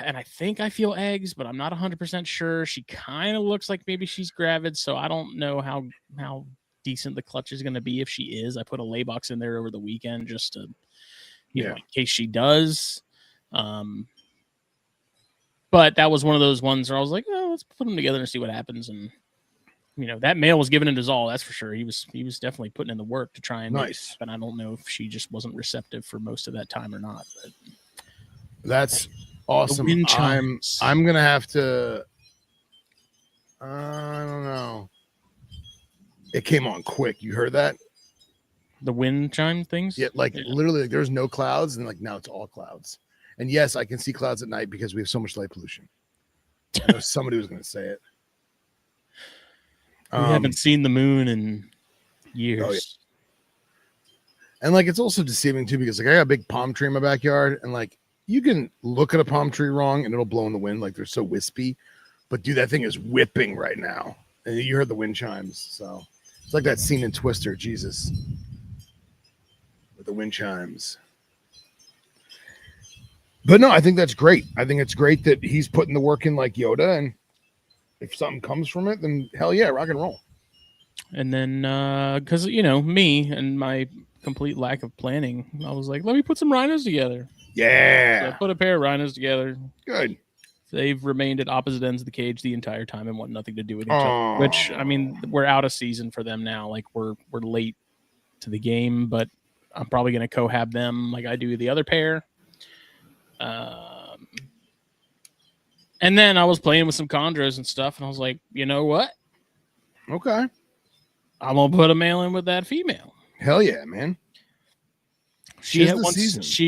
and I think I feel eggs, but I'm not 100% sure. She kind of looks like maybe she's gravid, so I don't know how decent the clutch is going to be if she is. I put a lay box in there over the weekend just to, you know, in case she does. But that was one of those ones where I was like, oh, let's put them together and see what happens. And, you know, that male was giving it his all, that's for sure. He was definitely putting in the work to try and make it happen. I don't know if she just wasn't receptive for most of that time or not. But that's awesome. I'm gonna have to. I don't know. It came on quick. You heard that? The wind chime things? Yeah, literally, like, there's no clouds, and like now it's all clouds. And yes, I can see clouds at night because we have so much light pollution. I know somebody was going to say it. We haven't seen the moon in years. Oh, yeah. And like it's also deceiving too because like I got a big palm tree in my backyard, and like you can look at a palm tree wrong and it'll blow in the wind, like they're so wispy. But dude, that thing is whipping right now, and you heard the wind chimes. So it's like that scene in Twister, Jesus, with the wind chimes. But no, I think that's great. I think it's great that he's putting the work in like Yoda, and if something comes from it, then hell yeah, rock and roll. And then, because, you know, me and my complete lack of planning, I was like, let me put some rhinos together. Yeah. So I put a pair of rhinos together. Good. They've remained at opposite ends of the cage the entire time and want nothing to do with each other. Which, I mean, we're out of season for them now. Like, we're late to the game, but I'm probably going to cohab them like I do the other pair. And then I was playing with some chondros and stuff, and I was like, you know what? Okay. I'm going to put a male in with that female. Hell yeah, man. She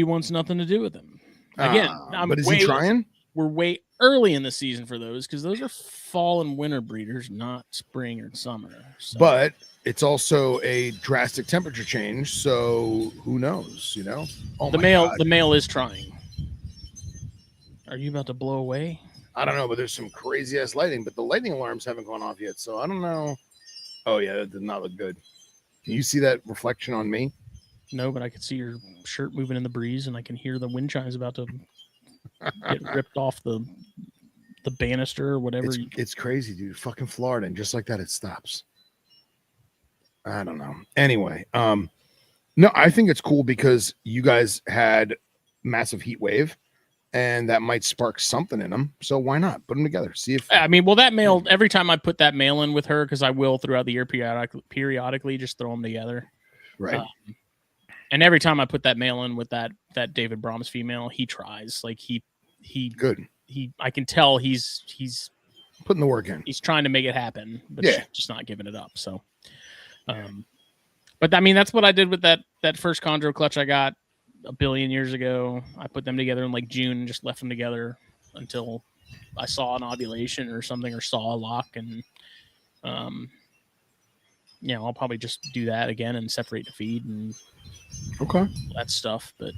wants nothing to do with him. Again, But is he trying? We're way early in the season for those because those are fall and winter breeders, not spring or summer. So. But it's also a drastic temperature change, so who knows? You know, the male is trying. Are you about to blow away? I don't know, but there's some crazy ass lighting. But the lightning alarms haven't gone off yet, so I don't know. Oh yeah, that did not look good. Can you see that reflection on me? No, but I can see your shirt moving in the breeze, and I can hear the wind chimes about to get ripped off the banister or whatever. It's crazy, dude. Fucking Florida, and just like that, it stops. I don't know. Anyway, no, I think it's cool because you guys had massive heat wave, and that might spark something in them. So why not put them together? See if I mean, well, that male. Every time I put that male in with her, because I will throughout the year periodically just throw them together, right. And every time I put that male in with that David Brahms female, he tries. Like he good. I can tell he's putting the work in. He's trying to make it happen, but she's just not giving it up. So, but I mean, that's what I did with that first chondro clutch I got a billion years ago. I put them together in like June and just left them together until I saw an ovulation or something, or saw a lock, and I'll probably just do that again and separate the feed and that stuff. But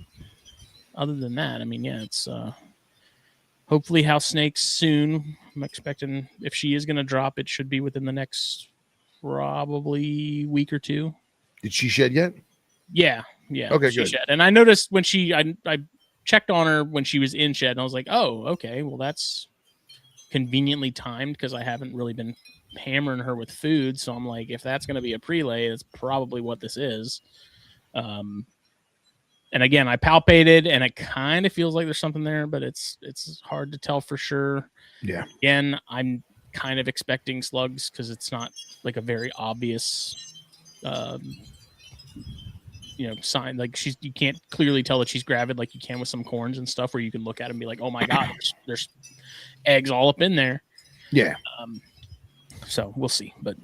other than that, I mean, it's hopefully house snakes soon. I'm expecting if she is going to drop, it should be within the next probably week or two. Did she shed yet? Yeah. Okay, she good. shed. And I noticed when I checked on her when she was in shed, and I was like, oh, okay, well, that's conveniently timed because I haven't really been hammering her with food. So I'm like, if that's going to be a prelay, that's probably what this is. And again, I palpated, and it kind of feels like there's something there, but it's hard to tell for sure. Yeah. Again, I'm kind of expecting slugs because it's not like a very obvious, sign. Like you can't clearly tell that she's gravid like you can with some corns and stuff, where you can look at it and be like, oh my God, there's eggs all up in there. Yeah. So we'll see, but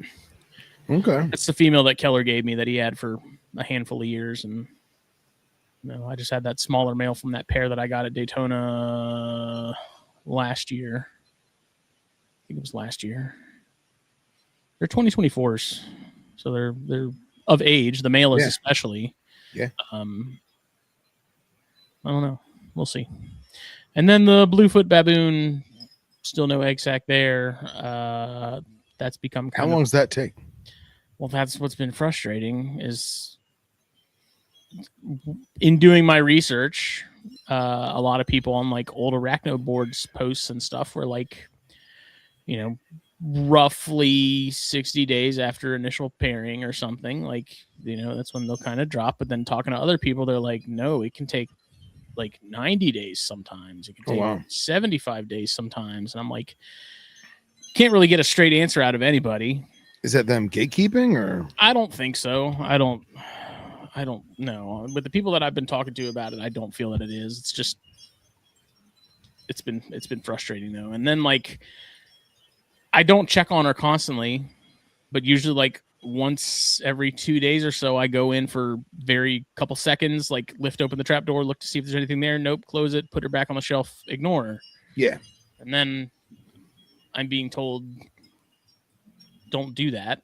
okay. It's the female that Keller gave me that he had for a handful of years, and I just had that smaller male from that pair that I got at Daytona last year. I think it was last year. They're 2024s, so they're of age. The male is especially. Yeah. I don't know. We'll see. And then the Bluefoot baboon, still no egg sac there. That's become how long does that take? Well, that's what's been frustrating is in doing my research, a lot of people on like old arachno boards posts and stuff were like, roughly 60 days after initial pairing or something, like, that's when they'll kind of drop. But then talking to other people, they're like, no, it can take like 90 days sometimes. It can take 75 days sometimes. And I'm like, can't really get a straight answer out of anybody. Is that them gatekeeping or? I don't think so. I don't know. With the people that I've been talking to about it, I don't feel that it is. It's just, it's been frustrating though. And then like, I don't check on her constantly, but usually like once every 2 days or so, I go in for very couple seconds, like lift open the trap door, look to see if there's anything there. Nope. Close it, put her back on the shelf, ignore her. Yeah. And then I'm being told, don't do that.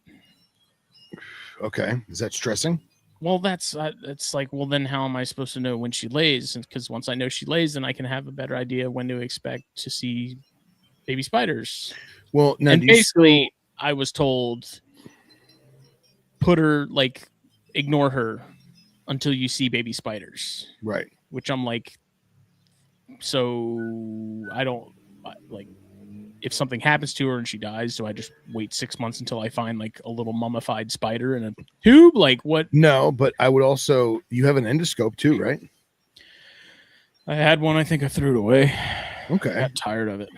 Okay. Is that stressing? Well, it's like, well, then how am I supposed to know when she lays? Because once I know she lays, then I can have a better idea when to expect to see baby spiders. Well, now, and basically, I was told, put her, like, ignore her until you see baby spiders. Right. Which I'm like, so I don't, like, if something happens to her and she dies, do I just wait 6 months until I find like a little mummified spider in a tube? Like what? No, but I would also, you have an endoscope too, right? I had one. I think I threw it away. Okay. I got tired of it.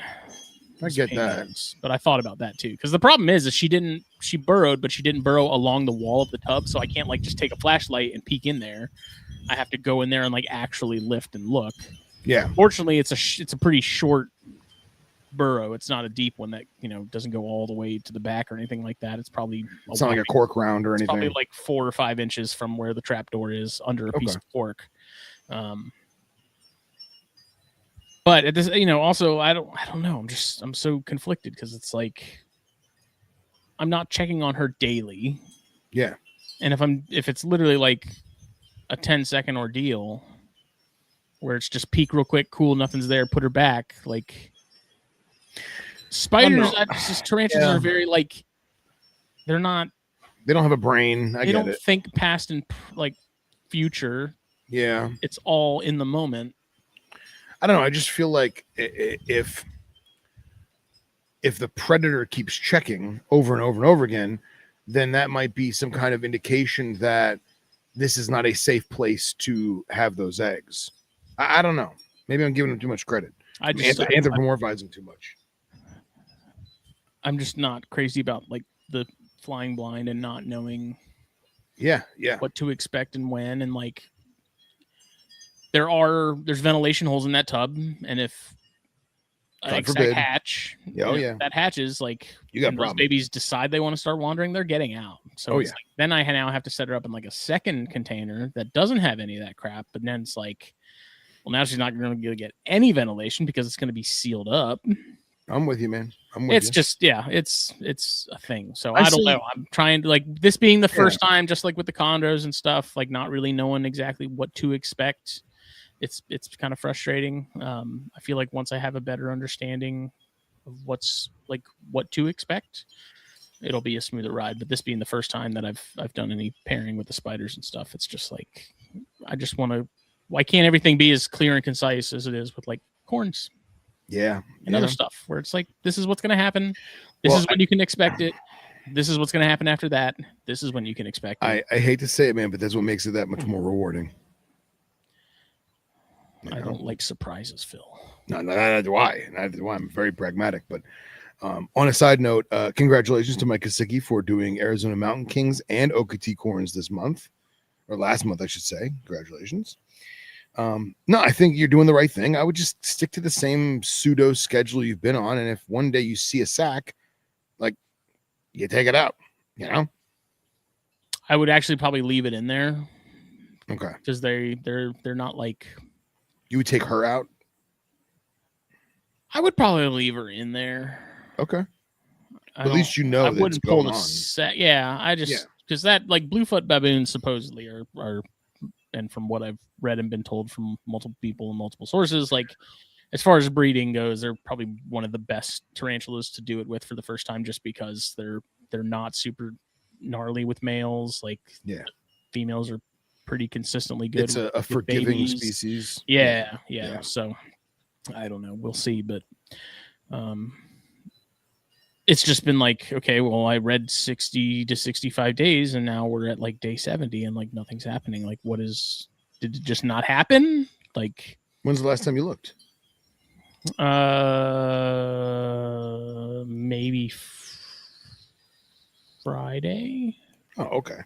I get that. But I thought about that too. Because the problem is she burrowed, but she didn't burrow along the wall of the tub. So I can't like just take a flashlight and peek in there. I have to go in there and like actually lift and look. Yeah. Fortunately, it's a pretty short burrow. It's not a deep one that doesn't go all the way to the back or anything like that. It's probably not like a cork round or anything. Probably like 4 or 5 inches from where the trap door is under a piece of cork. But at this, also I don't know. I'm so conflicted because it's like I'm not checking on her daily. Yeah. And if it's literally like a 10-second ordeal where it's just peek real quick, cool, nothing's there, put her back. Like spiders, tarantulas are very like they don't have a brain. They don't think past and like future. Yeah. It's all in the moment. I don't know. I just feel like if the predator keeps checking over and over and over again, then that might be some kind of indication that this is not a safe place to have those eggs. I don't know. Maybe I'm giving them too much credit. I'm anthropomorphizing too much. I'm just not crazy about like the flying blind and not knowing what to expect and when, and like there's ventilation holes in that tub, and if eggs hatch, that hatches, like you got those babies decide they want to start wandering, they're getting out. So like, then I now have to set her up in like a second container that doesn't have any of that crap, but then it's like, well, now she's not going to get any ventilation because it's going to be sealed up. I'm with you, man. It's just, it's a thing. So I don't know. I'm trying to, like, this being the first time, just like with the condos and stuff, like not really knowing exactly what to expect. It's kind of frustrating. I feel like once I have a better understanding of what to expect, it'll be a smoother ride. But this being the first time that I've done any pairing with the spiders and stuff, it's just like, I just want to, why can't everything be as clear and concise as it is with like corns? And other stuff where it's like, this is what's going to happen. This is when you can expect it. This is what's going to happen after that. This is when you can expect it. I hate to say it, man, but that's what makes it that much more rewarding. I don't like surprises, Phil. No, neither do I. I'm very pragmatic. But on a side note, congratulations to Mike Kosicki for doing Arizona Mountain Kings and OKT corns this month, or last month, I should say. Congratulations. No, I think you're doing the right thing. I would just stick to the same pseudo schedule you've been on. And if one day you see a sack, like, you take it out, I would actually probably leave it in there. Okay. Because they're not like. You would take her out? I would probably leave her in there. Okay. At least I wouldn't pull the set. Yeah, because that, like, bluefoot baboons supposedly are, and from what I've read and been told from multiple people and multiple sources, like, as far as breeding goes, they're probably one of the best tarantulas to do it with for the first time, just because they're not super gnarly with males. Like, females are pretty consistently good. It's a forgiving species. Yeah. So I don't know. We'll see, but it's just been like, okay, well, I read 60 to 65 days and now we're at like day 70 and like nothing's happening. Like, did it just not happen? Like, when's the last time you looked? Maybe Friday. Oh, okay.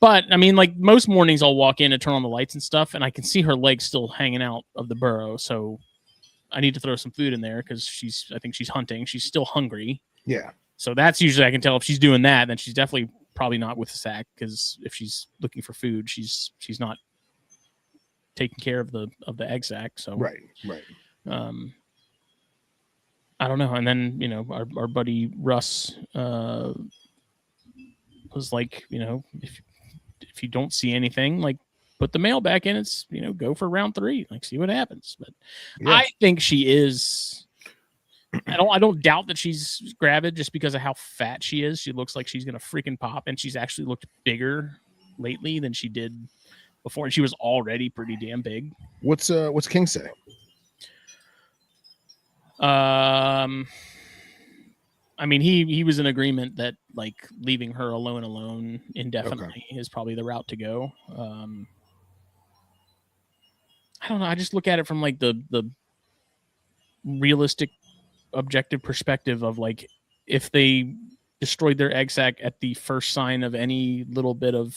But I mean, like, most mornings I'll walk in and turn on the lights and stuff, and I can see her legs still hanging out of the burrow. So I need to throw some food in there because I think she's hunting. She's still hungry. Yeah. So that's usually, I can tell if she's doing that, then she's definitely probably not with the sack, because if she's looking for food, she's not taking care of the egg sack. So right. I don't know. And then, our buddy Russ was like, if you don't see anything, like, put the male back in. It's, go for round 3, like, see what happens. But I think she is. I don't doubt that she's gravid just because of how fat she is. She looks like she's gonna freaking pop, and she's actually looked bigger lately than she did before, and she was already pretty damn big. What's King say? I mean, he was in agreement that, like, leaving her alone indefinitely is probably the route to go. I don't know. I just look at it from like the realistic, objective perspective of, like, if they destroyed their egg sac at the first sign of any little bit of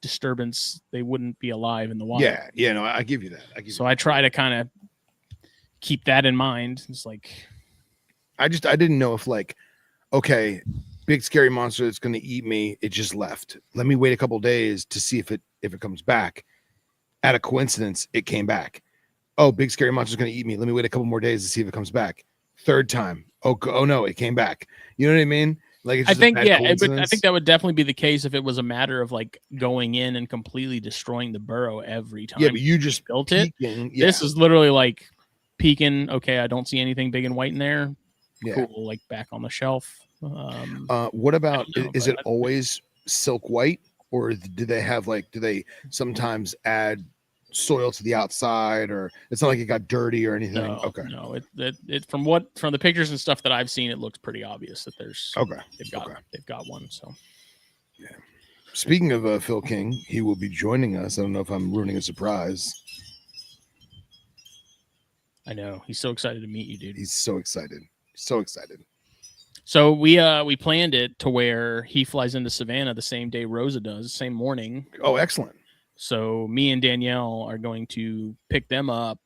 disturbance, they wouldn't be alive in the wild. Yeah, no, I give you that. I try to kind of keep that in mind. It's like, I didn't know if, like, okay, big scary monster that's going to eat me, it just left. Let me wait a couple days to see if it comes back. At a coincidence, it came back. oh, big scary monster's going to eat me. Let me wait a couple more days to see if it comes back. Third time. Oh no, it came back. You know what I mean? Like, it's I just think, a bad yeah, coincidence. I think that would definitely be the case if it was a matter of like going in and completely destroying the burrow every time. Yeah, but you just built peeking, it. Yeah. This is literally like peeking. Okay, I don't see anything big and white in there. Yeah. Cool, like back on the shelf. What about, is it always silk white, or do they sometimes add soil to the outside, or it's not like it got dirty or anything? No, Okay. No, it from the pictures and stuff that I've seen, it looks pretty obvious that there's they've got one. So yeah. Speaking of Phil King, he will be joining us. I don't know if I'm ruining a surprise. I know he's so excited to meet you, dude. He's so excited. So excited. So we planned it to where he flies into Savannah the same day Rosa does, same morning. Oh, excellent. So me and Danielle are going to pick them up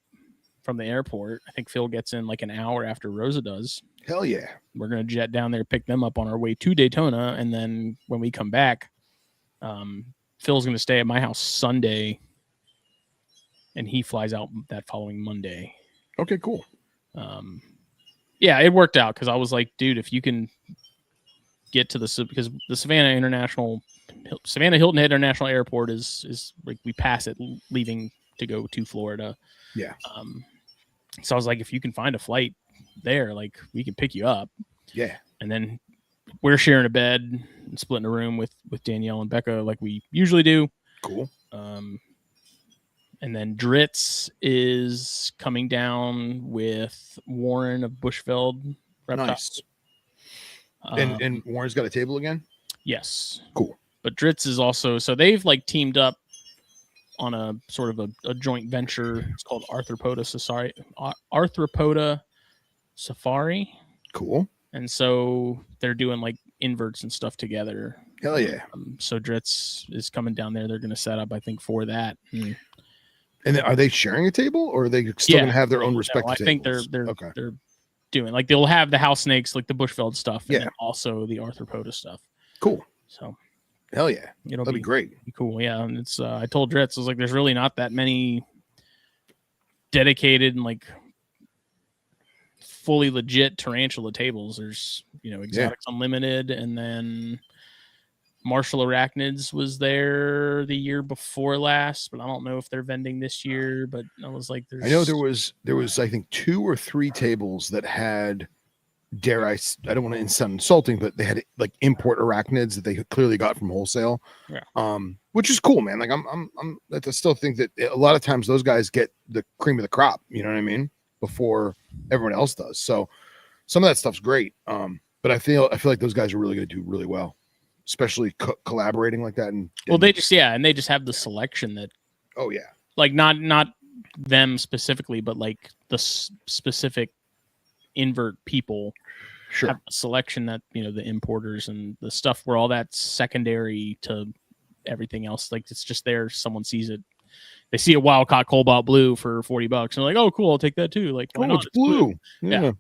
from the airport. I think Phil gets in like an hour after Rosa does. Hell yeah. We're going to jet down there, pick them up on our way to Daytona. And then when we come back, Phil's going to stay at my house Sunday and he flies out that following Monday. Okay, cool. Yeah, it worked out because I was like, dude, if you can get to because the Savannah Hilton Head International Airport is like we pass it leaving to go to Florida. Yeah. So I was like, if you can find a flight there, like we can pick you up. Yeah. And then we're sharing a bed and splitting a room with Danielle and Becca like we usually do. Cool. And then Dritz is coming down with Warren of Bushveld. Nice. And Warren's got a table again? Yes. Cool. But Dritz is also, so they've like teamed up on a sort of a joint venture. It's called Arthropoda Safari. Cool. And so they're doing like inverts and stuff together. Hell yeah. So Dritz is coming down there. They're going to set up, I think, for that. And then are they sharing a table, or are they still going to have their own respective tables? I think they're doing like they'll have the house snakes, like the Bushveld stuff, and then also the Arthropoda stuff. Cool. So, hell yeah, that'll be great. Cool, yeah. And it's I told Dritz, I was like, there's really not that many dedicated and like fully legit tarantula tables. There's Exotics Unlimited, and then Marshall Arachnids was there the year before last, but I don't know if they're vending this year. But I was like, I know there was I think 2 or 3 tables that had, I don't want to sound insulting, but they had like import arachnids that they clearly got from wholesale. Yeah. Which is cool, man. Like I still think that a lot of times those guys get the cream of the crop, you know what I mean, before everyone else does. So some of that stuff's great. But I feel like those guys are really going to do really well, especially collaborating like that. And they just have the selection that, oh yeah, like not them specifically, but like the specific invert people have a selection that the importers and the stuff where all that's secondary to everything else. Like it's just there. Someone sees it, they see a wild caught cobalt blue for $40 and they're like, oh cool, I'll take that too. Like, oh, it's blue. Yeah.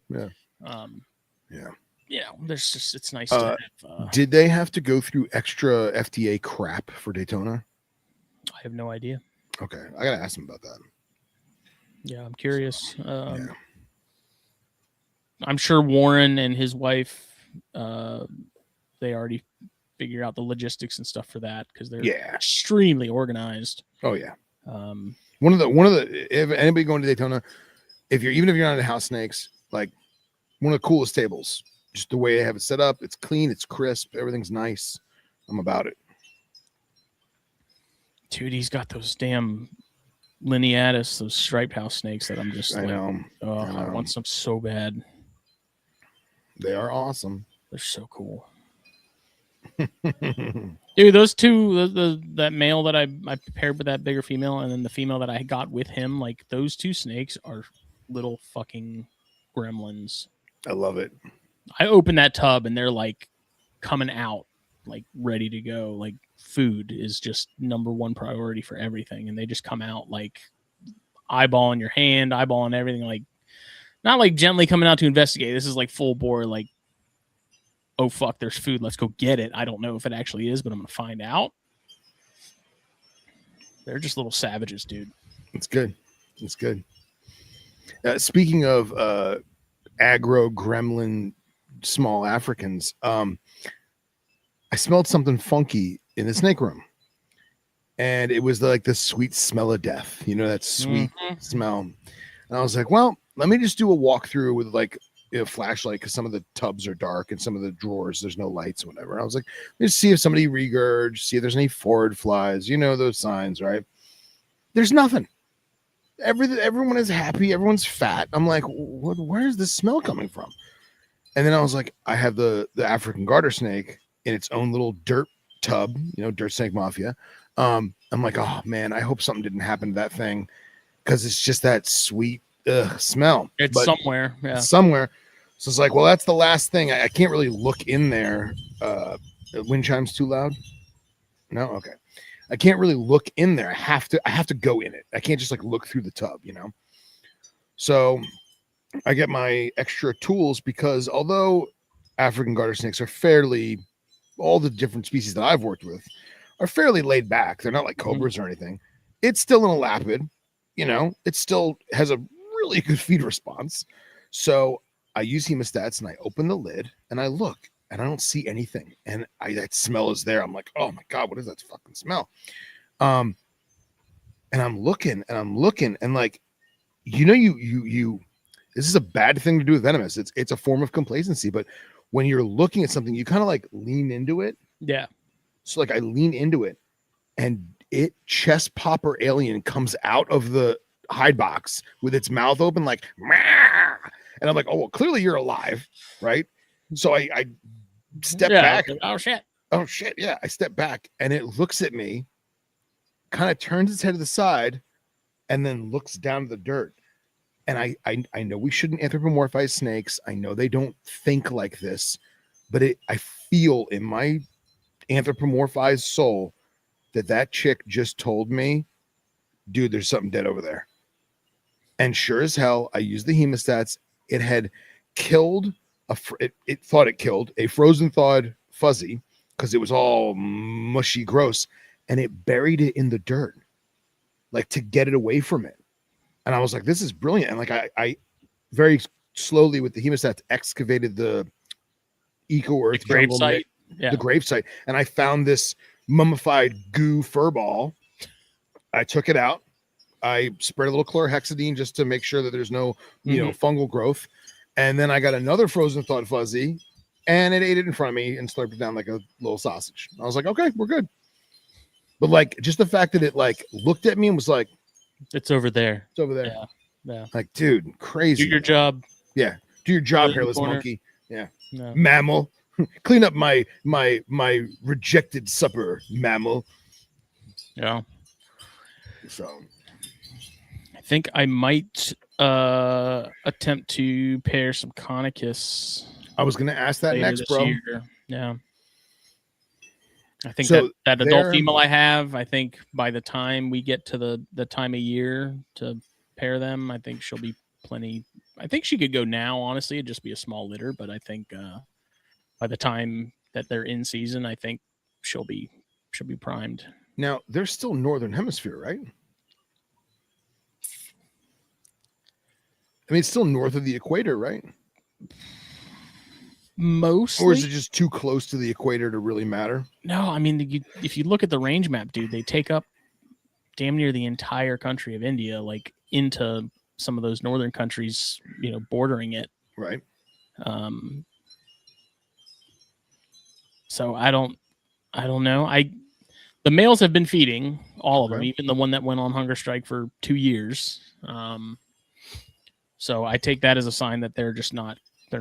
There's just, it's nice to have, did they have to go through extra FDA crap for Daytona? I have no idea. Okay, I gotta ask them about that. Yeah, I'm curious. I'm sure Warren and his wife, they already figure out the logistics and stuff for that because they're extremely organized. Oh yeah. One of the if anybody going to Daytona, even if you're not into house snakes, like one of the coolest tables. Just the way they have it set up, it's clean, it's crisp, everything's nice. I'm about it. Dude, he's got those damn lineatus, those striped house snakes that I'm just I want some so bad. They are awesome. They're so cool. Dude, those two, that male that I paired with that bigger female, and then the female that I got with him, like those two snakes are little fucking gremlins. I love it. I open that tub and they're like coming out, like ready to go. Like food is just number one priority for everything. And they just come out like eyeballing your hand, eyeballing everything. Like not like gently coming out to investigate. This is like full bore, like, oh fuck, there's food. Let's go get it. I don't know if it actually is, but I'm going to find out. They're just little savages, dude. It's good. It's good. Speaking of aggro gremlin small Africans, I smelled something funky in the snake room, and it was like the sweet smell of death. You know, that sweet smell. And I was like, well, let me just do a walkthrough with like a flashlight because some of the tubs are dark and some of the drawers there's no lights or whatever. And I was like, let's see if somebody regurged, see if there's any forward flies. You know those signs, right? There's nothing. Everyone is happy. Everyone's fat. I'm like, where is this smell coming from? And then I was like, I have the African garter snake in its own little dirt tub, you know, dirt snake mafia. I'm like, oh man, I hope something didn't happen to that thing because it's just that sweet smell. It's somewhere, yeah, somewhere. So it's like, well, that's the last thing. I can't really look in there. The wind chime's too loud. No, okay. I can't really look in there. I have to go in it. I can't just like look through the tub, you know. So I get my extra tools because although African garter snakes are fairly, all the different species that I've worked with are fairly laid back. They're not like cobras or anything. It's still an elapid, you know. It still has a really good feed response. So I use hemostats and I open the lid and I look and I don't see anything. And that smell is there. I'm like, oh my God, what is that fucking smell? And I'm looking and like, you know, you this is a bad thing to do with venomous. It's a form of complacency, but when you're looking at something, you kind of like lean into it. Yeah. So like I lean into it and it chest popper alien comes out of the hide box with its mouth open, like, Mah! And I'm like, oh, well, clearly you're alive, right? So I step back. Like, oh shit. Yeah. I step back and it looks at me, kind of turns its head to the side, and then looks down to the dirt. And I know we shouldn't anthropomorphize snakes. I know they don't think like this, but I feel in my anthropomorphized soul that chick just told me, dude, there's something dead over there. And sure as hell, I used the hemostats. It had killed it thought it killed a frozen thawed fuzzy because it was all mushy, gross, and it buried it in the dirt, like to get it away from it. And I was like, this is brilliant. And like I very slowly with the hemostats excavated the eco earth grave site. The grave site, and I found this mummified goo fur ball. I took it out. I spread a little chlorhexidine just to make sure that there's no, you know, fungal growth. And then I got another frozen thawed fuzzy, and it ate it in front of me and slurped it down like a little sausage. I was like, okay, we're good. But like, just the fact that it like looked at me and was like, it's over there. It's over there. Yeah. Like, dude, crazy. Do your job. Yeah. Do your job, hairless monkey. Yeah. No. Mammal. Clean up my rejected supper, mammal. Yeah. So I think I might attempt to pair some Conicus. I was gonna ask that next, bro. Year. Yeah. I think so that adult female I have, I think by the time we get to the time of year to pair them, I think she'll be plenty. I think she could go now, honestly. It'd just be a small litter, but I think by the time that they're in season, I think she'll be primed. Now, they're still Northern Hemisphere, right? I mean, it's still north of the equator, right? Mostly. Or is it just too close to the equator to really matter? No, I mean, if you look at the range map, dude, they take up damn near the entire country of India, like into some of those northern countries, you know, bordering it. Right. So I don't know. The males have been feeding all of them, even the one that went on hunger strike for 2 years. So I take that as a sign that they're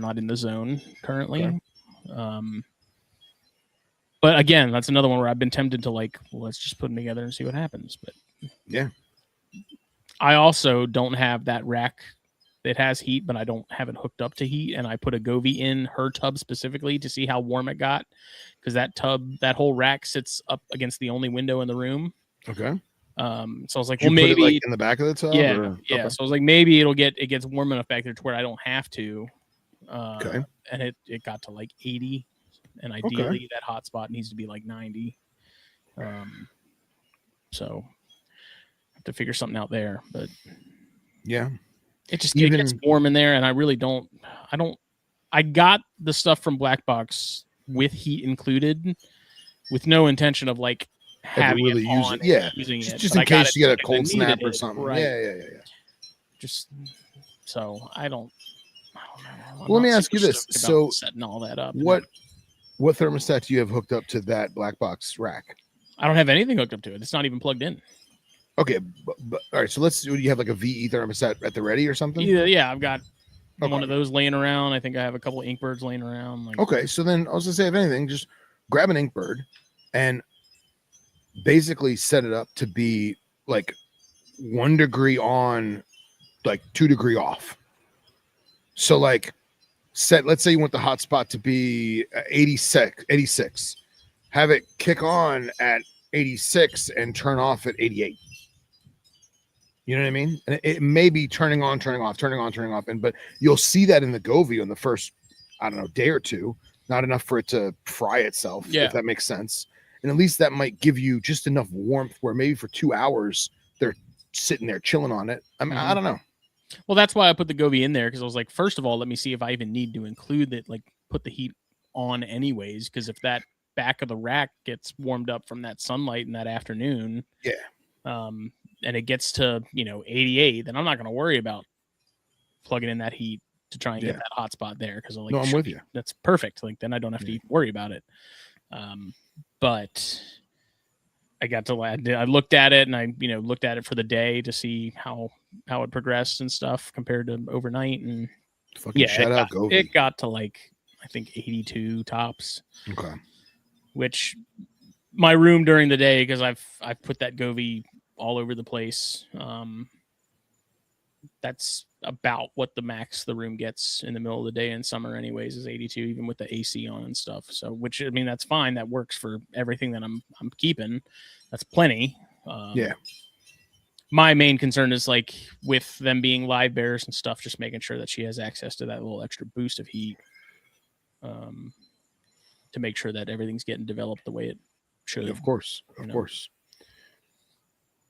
not in the zone currently. Okay. But again, that's another one where I've been tempted to like, well, let's just put them together and see what happens. But yeah, I also don't have that rack. It has heat, but I don't have it hooked up to heat. And I put a Govee in her tub specifically to see how warm it got. Because that whole rack sits up against the only window in the room. Okay. So I was like, well, maybe put it, like, in the back of the tub. Yeah. Or? Yeah. Okay. So I was like, maybe it gets warm enough back there to where I don't have to. Okay. And it got to like 80. And ideally that hot spot needs to be like 90. So I have to figure something out there. But yeah. It gets warm in there, and I really don't. I got the stuff from Black Box with heat included, with no intention of like having really it on using it. Just in case you get a cold snap or something. Right. Yeah. Just so I don't know. Well, let me ask you this: so setting all that up. What thermostat do you have hooked up to that Black Box rack? I don't have anything hooked up to it. It's not even plugged in. Okay, but all right. So you have like a VE thermostat at the ready or something? Yeah, I've got one of those laying around. I think I have a couple of Inkbirds laying around. Like, okay, so then I was gonna say, if anything, just grab an Inkbird and basically set it up to be like 1 degree on, like 2 degree off. So like let's say you want the hotspot to be 86. Have it kick on at 86 and turn off at 88. You know what I mean? And it may be turning on, turning off, but you'll see that in the Govee in the first, I don't know, day or two. Not enough for it to fry itself, if that makes sense. And at least that might give you just enough warmth where maybe for 2 hours they're sitting there chilling on it. I mean, I don't know. Well, that's why I put the Govee in there, because I was like, first of all, let me see if I even need to include it, like put the heat on anyways, because if that back of the rack gets warmed up from that sunlight in that afternoon, and it gets to 88, then I'm not going to worry about plugging in that heat to try and get that hot spot there, because no, I'm with you. That's perfect. Like then I don't have to even worry about it. But I looked at it, and I looked at it for the day to see how it progressed and stuff compared to overnight, and it got to like I think 82 tops. Okay. Which my room during the day, because I've put that Govee all over the place. That's about what the max the room gets in the middle of the day in summer anyways, is 82, even with the AC on and stuff. So, which, I mean, that's fine. That works for everything that I'm keeping. That's plenty. My main concern is like with them being live bears and stuff, just making sure that she has access to that little extra boost of heat, to make sure that everything's getting developed the way it should. Of course.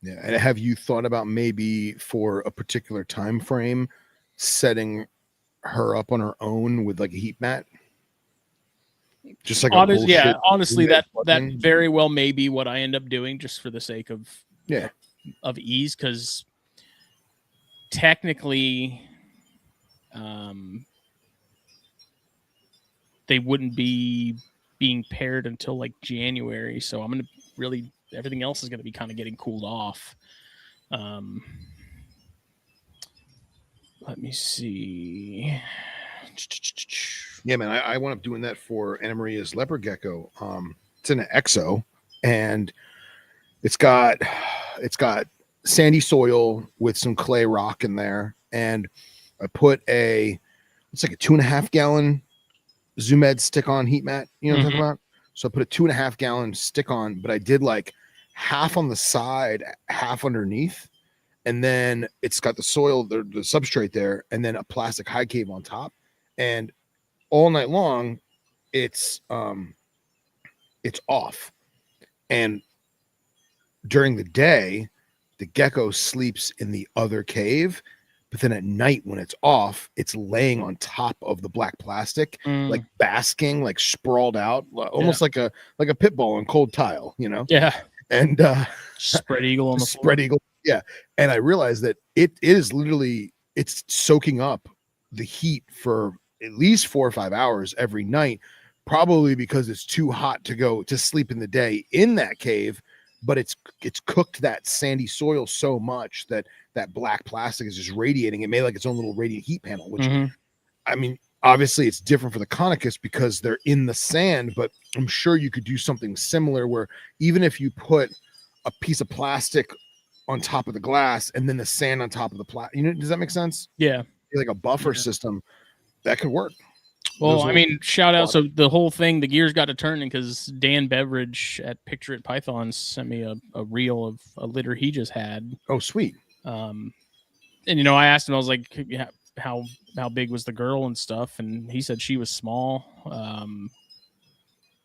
Yeah. And have you thought about maybe for a particular time frame setting her up on her own with like a heat mat? Just like honestly, that very well may be what I end up doing, just for the sake of ease, because technically they wouldn't be being paired until like January, so I'm gonna really, everything else is going to be kind of getting cooled off. Let me see. Yeah, man, I wound up doing that for Anna Maria's leopard gecko. It's in an exo, and it's got sandy soil with some clay rock in there, and I put it's like a 2.5 gallon Zoomed stick-on heat mat. You know what I'm talking about? So I put a 2.5 gallon stick on, but I did like half on the side, half underneath. And then it's got the soil, the substrate there, and then a plastic high cave on top. And all night long, it's off. And during the day, the gecko sleeps in the other cave. But then at night, when it's off, it's laying on top of the black plastic, like basking, like sprawled out, almost like a pit bull on cold tile, Yeah. And spread eagle on the spread eagle. Yeah. And I realized that it is literally, it's soaking up the heat for at least 4 or 5 hours every night, probably because it's too hot to go to sleep in the day in that cave. But it's cooked that sandy soil so much that black plastic is just radiating. It made like its own little radiant heat panel, which I mean, obviously it's different for the Conicus because they're in the sand, but I'm sure you could do something similar where even if you put a piece of plastic on top of the glass and then the sand on top of the plastic, does that make sense? Yeah. Like a buffer system that could work. Well, I mean, shout out. So the whole thing, the gears got to turning because Dan Beveridge at Picture It Pythons sent me a reel of a litter he just had. Oh, sweet. And, I asked him, I was like, how big was the girl and stuff? And he said she was small.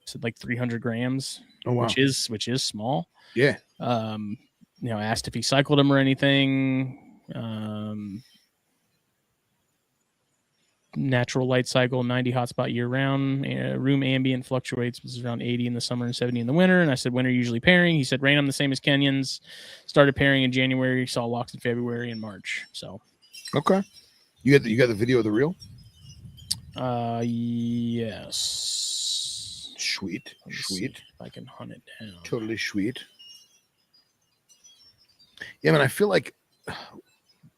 Said like 300 grams, which is small. Yeah. Asked if he cycled him or anything. natural light cycle, 90 hotspot year round. Room ambient fluctuates, which is around 80 in the summer and 70 in the winter. And I said, when are you usually pairing? He said, rain, I'm the same as Kenyans. Started pairing in January, saw locks in February and March. So, okay. You got the video of the reel? Yes. Sweet. Sweet. If I can hunt it down. Totally sweet. Yeah, man, I feel like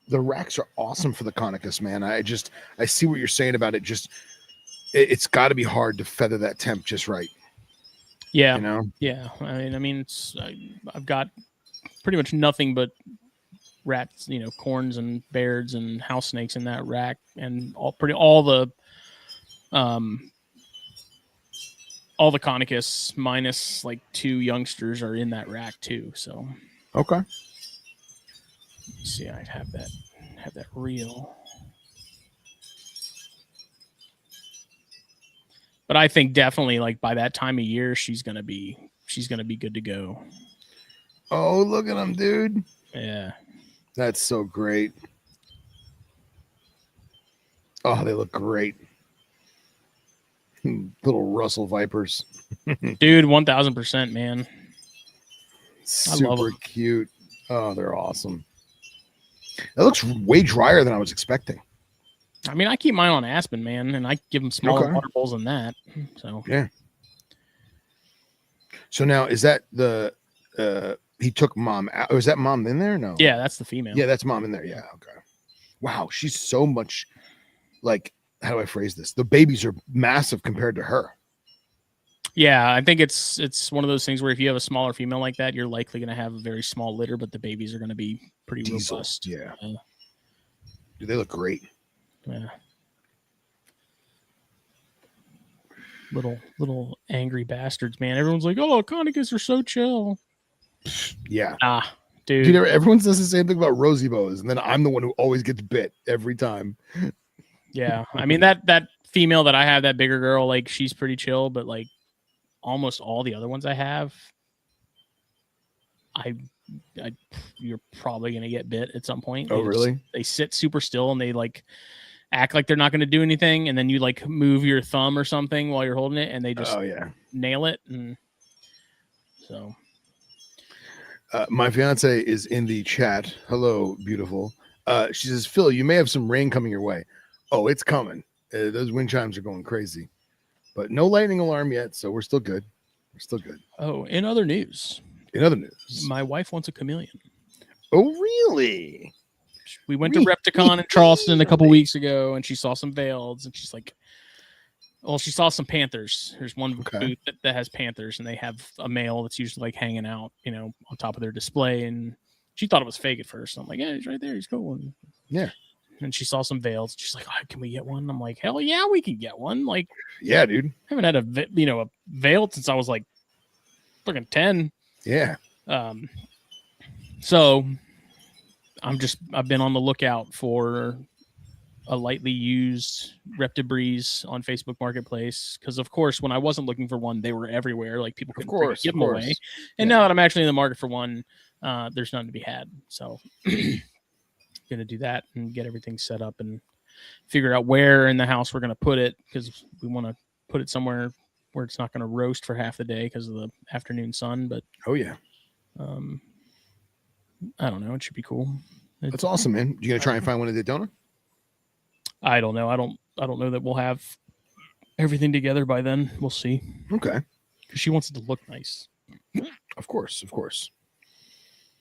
the racks are awesome for the Conicus, man. I see what you're saying about it. Just it's got to be hard to feather that temp just right. Yeah, you know. Yeah. I mean, I've got pretty much nothing but rats, corns and bears and house snakes in that rack, and all the Conicus minus like 2 youngsters are in that rack too. So okay. Let's see, I'd have that reel. But I think definitely like by that time of year she's gonna be good to go. Oh, look at them, dude. Yeah. That's so great. Oh, they look great. Little Russell Vipers. Dude, 1000%, man. Super cute. Oh, they're awesome. That looks way drier than I was expecting. I mean, I keep mine on Aspen, man, and I give them smaller water bowls than that. So yeah. So now is that the he took mom out? Or is that mom in there? No. Yeah, that's the female. Yeah, that's mom in there. Yeah. Okay. Wow, she's so much like, how do I phrase this? The babies are massive compared to her. Yeah, I think it's one of those things where if you have a smaller female like that, you're likely going to have a very small litter, but the babies are going to be pretty robust. Yeah. Dude, they look great. Yeah. Little angry bastards, man. Everyone's like, "Oh, Conicus are so chill." Yeah. Dude. Everyone says the same thing about Rosie boas, and then I'm the one who always gets bit every time. Yeah. I mean, that female that I have, that bigger girl, like she's pretty chill, but like almost all the other ones I have, you're probably going to get bit at some point. Oh, really? They sit super still and they like act like they're not going to do anything. And then you like move your thumb or something while you're holding it and they just nail it. And so. My fiance is in the chat. Hello, beautiful. She says, Phil, you may have some rain coming your way. Oh, it's coming. Those wind chimes are going crazy. But no lightning alarm yet, so we're still good. Oh, in other news. My wife wants a chameleon. Oh, really? We went to Repticon in Charleston a couple weeks ago, and she saw some veileds, and she's like, well, she saw some panthers. There's one booth that has panthers, and they have a male that's usually like hanging out, on top of their display, and she thought it was fake at first. I'm like, yeah, he's right there. He's cool. And she saw some veils. She's like, oh, can we get one? And I'm like, hell yeah, we can get one. Like, yeah, dude. I haven't had a veiled since I was like fucking 10. Yeah. So I've been on the lookout for a lightly used Reptibreeze on Facebook Marketplace. Cause of course, when I wasn't looking for one, they were everywhere. Like people couldn't give them away. And now that I'm actually in the market for one, there's none to be had. So going to do that and get everything set up and figure out where in the house we're going to put it, because we want to put it somewhere where it's not going to roast for half the day because of the afternoon sun. But I don't know, it should be cool. That's awesome, man. You gonna try and find one in Daytona? I don't know. I don't know that we'll have everything together by then. We'll see. Okay, because she wants it to look nice. Of course.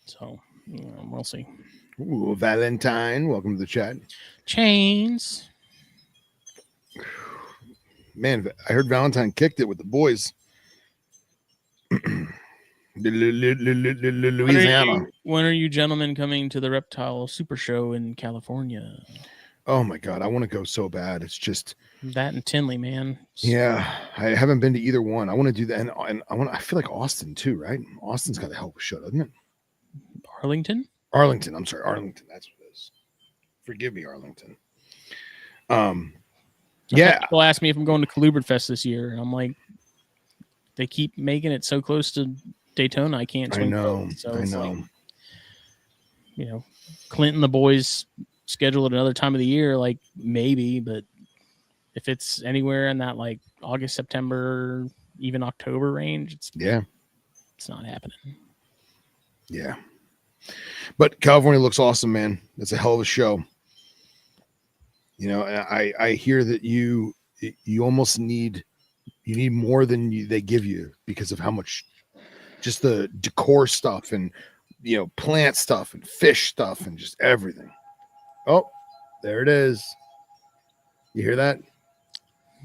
So we'll see. Ooh, Valentine, welcome to the chat. Chains. Man, I heard Valentine kicked it with the boys. Louisiana. When are you gentlemen coming to the Reptile Super Show in California? Oh my God, I want to go so bad. It's just that and Tinley, man. Yeah, I haven't been to either one. I want to do that, and I feel like Austin too, right? Austin's got a hell of a show, doesn't it? Arlington. I'm sorry, Arlington. That's what it is. Forgive me, Arlington. Yeah. People ask me if I'm going to Colubert Fest this year, and I'm like, they keep making it so close to Daytona, I can't swing. I know. So it's like, Clint and the boys schedule it another time of the year, like maybe, but If it's anywhere in that like August, September, even October range, it's not happening. Yeah. But California looks awesome, man. It's a hell of a show. You know, I hear that you almost need more than they give you because of how much just the decor stuff and, you know, plant stuff and fish stuff and just everything. Oh, there it is. You hear that?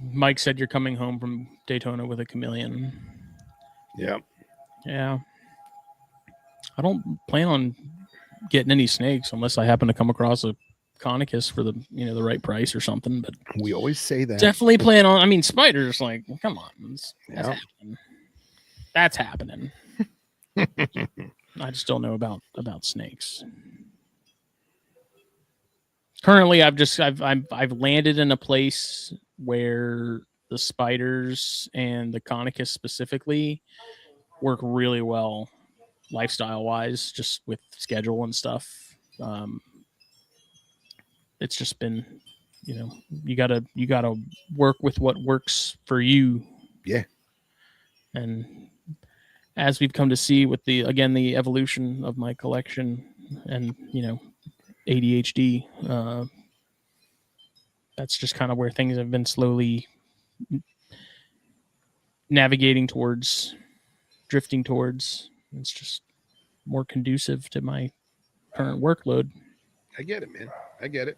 Mike said you're coming home from Daytona with a chameleon. Yeah. Yeah. I don't plan on getting any snakes unless I happen to come across a Conicus for the right price or something. But we always say that. Definitely plan on. I mean, spiders. Like, come on, that's happening. That's happening. I just don't know about snakes. Currently, I've landed in a place where the spiders and the Conicus specifically work really well, lifestyle wise, just with schedule and stuff. It's just been, you gotta work with what works for you. Yeah. And as we've come to see with the evolution of my collection and, ADHD, that's just kind of where things have been slowly navigating towards, drifting towards. It's just more conducive to my current workload. I get it, man. I get it.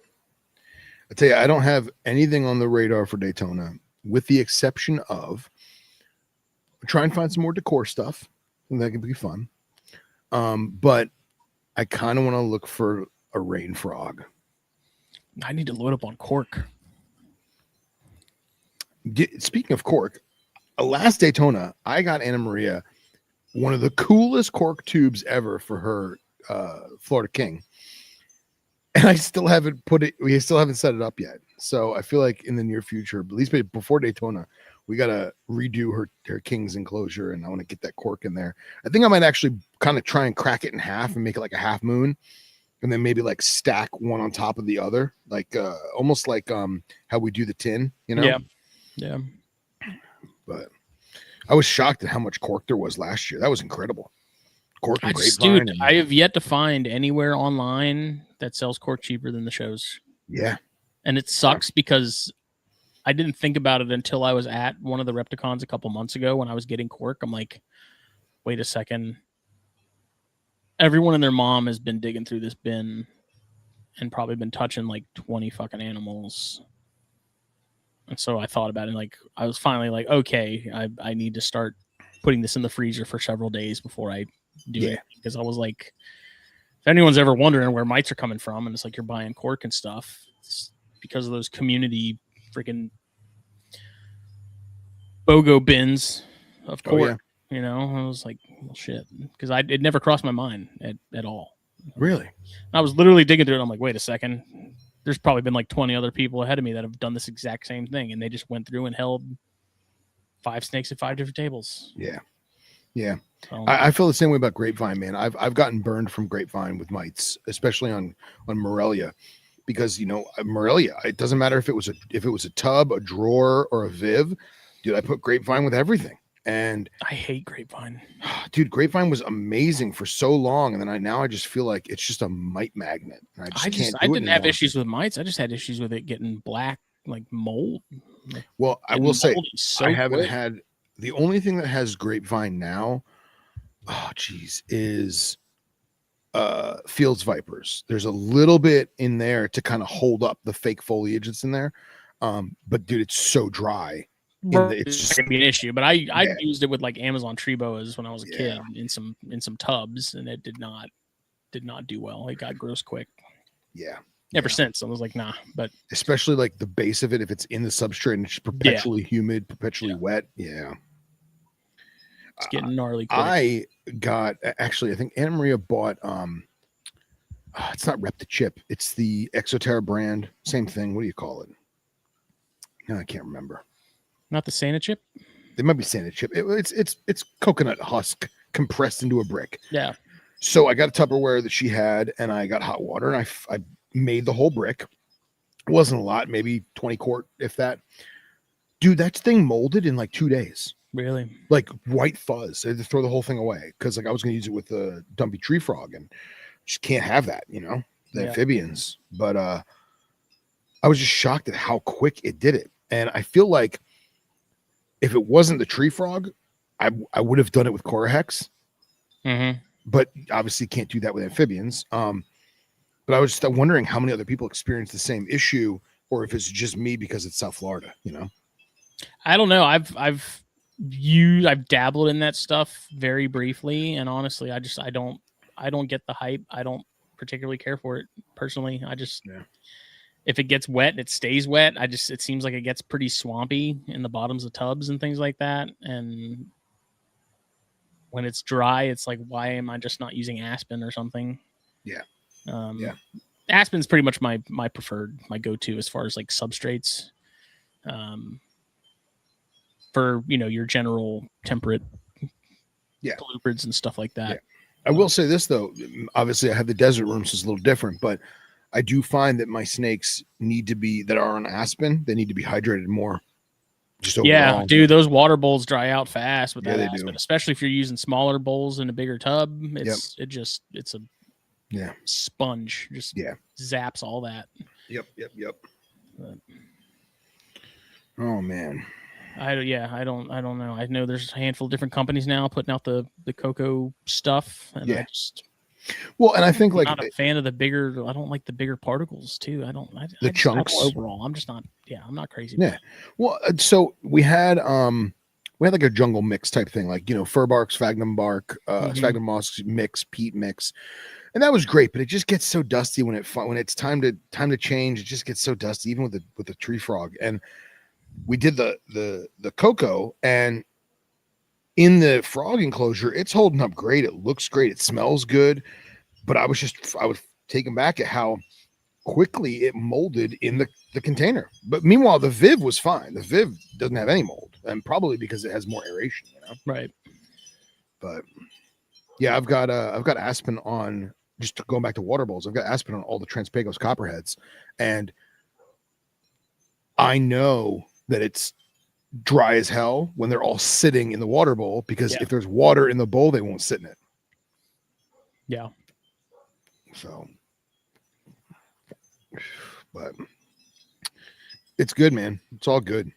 I tell you, I don't have anything on the radar for Daytona, with the exception of try and find some more decor stuff. And that could be fun. But I kind of want to look for a rain frog. I need to load up on cork. Speaking of cork, last Daytona, I got Anna Maria one of the coolest cork tubes ever for her Florida King. And I still haven't we still haven't set it up yet. So I feel like in the near future, at least before Daytona, we got to redo her King's enclosure, and I want to get that cork in there. I think I might actually kind of try and crack it in half and make it like a half moon, and then maybe like stack one on top of the other, like almost like how we do the tin, you know? Yeah. But I was shocked at how much cork there was last year. That was incredible. Cork and grapevine. Dude, I have yet to find anywhere online that sells cork cheaper than the shows. Yeah. And it sucks because I didn't think about it until I was at one of the Repticons a couple months ago when I was getting cork. I'm like, wait a second. Everyone and their mom has been digging through this bin and probably been touching like 20 fucking animals. And so I thought about it. Like, I was finally like, okay, I need to start putting this in the freezer for several days before I do it. Because I was like, if anyone's ever wondering where mites are coming from, and it's like you're buying cork and stuff, it's because of those community freaking BOGO bins of cork. You know, I was like, well, shit, because it never crossed my mind at all. Really? I was literally digging through it. I'm like, wait a second. There's probably been like 20 other people ahead of me that have done this exact same thing, and they just went through and held 5 snakes at 5 different tables. Yeah. Yeah. I feel the same way about grapevine, man. I've gotten burned from grapevine with mites, especially on Morelia, because, you know, Morelia, it doesn't matter if it was a tub, a drawer, or a Viv, dude, I put grapevine with everything. And I hate grapevine. Dude, grapevine was amazing for so long, and then I just feel like it's just a mite magnet. I didn't have issues with mites. I just had issues with it getting black, like mold. Well, I will say I haven't had. The only thing that has grapevine now, is Fields Vipers. There's a little bit in there to kind of hold up the fake foliage that's in there. But dude, it's so dry. It's just gonna be an issue. But I used it with like Amazon tree boas when I was a kid in some tubs, and it did not do well. It got gross quick. Yeah. Ever since I was like, nah. But especially like the base of it, if it's in the substrate and it's perpetually humid, perpetually wet. Yeah. It's getting gnarly quick. I think Anna Maria bought it's not Rep the Chip, it's the Exoterra brand, same thing. What do you call it? No, I can't remember. Not the Santa chip? It might be Santa chip. It's coconut husk compressed into a brick. Yeah. So I got a Tupperware that she had, and I got hot water, and I made the whole brick It wasn't a lot, maybe 20 quart, if that. Dude, that thing molded in like 2 days. Really? Like white fuzz. I had to throw the whole thing away because like I was going to use it with the dumpy tree frog and just can't have that, the amphibians. But I was just shocked at how quick it did it. And I feel like if it wasn't the tree frog, I would have done it with Corahex. Mm-hmm. But obviously can't do that with amphibians. But I was just wondering how many other people experience the same issue, or if it's just me because it's South Florida, I don't know. I've dabbled in that stuff very briefly, and honestly, I don't get the hype. I don't particularly care for it personally. If it gets wet, it stays wet. It seems like it gets pretty swampy in the bottoms of tubs and things like that. And when it's dry, it's like, why am I just not using Aspen or something? Yeah. Aspen's pretty much my preferred, my go-to as far as like substrates. For your general temperate colubrids and stuff like that. Yeah. I will say this though, obviously I have the desert room, so it's a little different, but I do find that my snakes that are on Aspen, they need to be hydrated more. Just overall. Yeah, dude, those water bowls dry out fast with that Aspen, do. Especially if you're using smaller bowls in a bigger tub. It's a sponge. Just zaps all that. Yep. But, oh man. I don't know. I know there's a handful of different companies now putting out the cocoa stuff, and and I think I'm not a fan of the bigger. I don't like the bigger particles too. The chunks overall. I'm just not. Yeah, I'm not crazy. Yeah. Well, so we had like a jungle mix type thing, like fir bark, sphagnum bark, sphagnum moss mix, peat mix, and that was great. But it just gets so dusty when it's time to change. It just gets so dusty, even with the tree frog. And we did the cocoa, and in the frog enclosure, it's holding up great. It looks great. It smells good. But I was taken back at how quickly it molded in the container. But meanwhile, the Viv was fine. The Viv doesn't have any mold, and probably because it has more aeration, Right. But yeah, I've got Aspen on, just going back to water bowls. I've got Aspen on all the Transpagos copperheads, and I know that it's dry as hell when they're all sitting in the water bowl, because if there's water in the bowl, they won't sit in it. Yeah. So, but it's good, man. It's all good.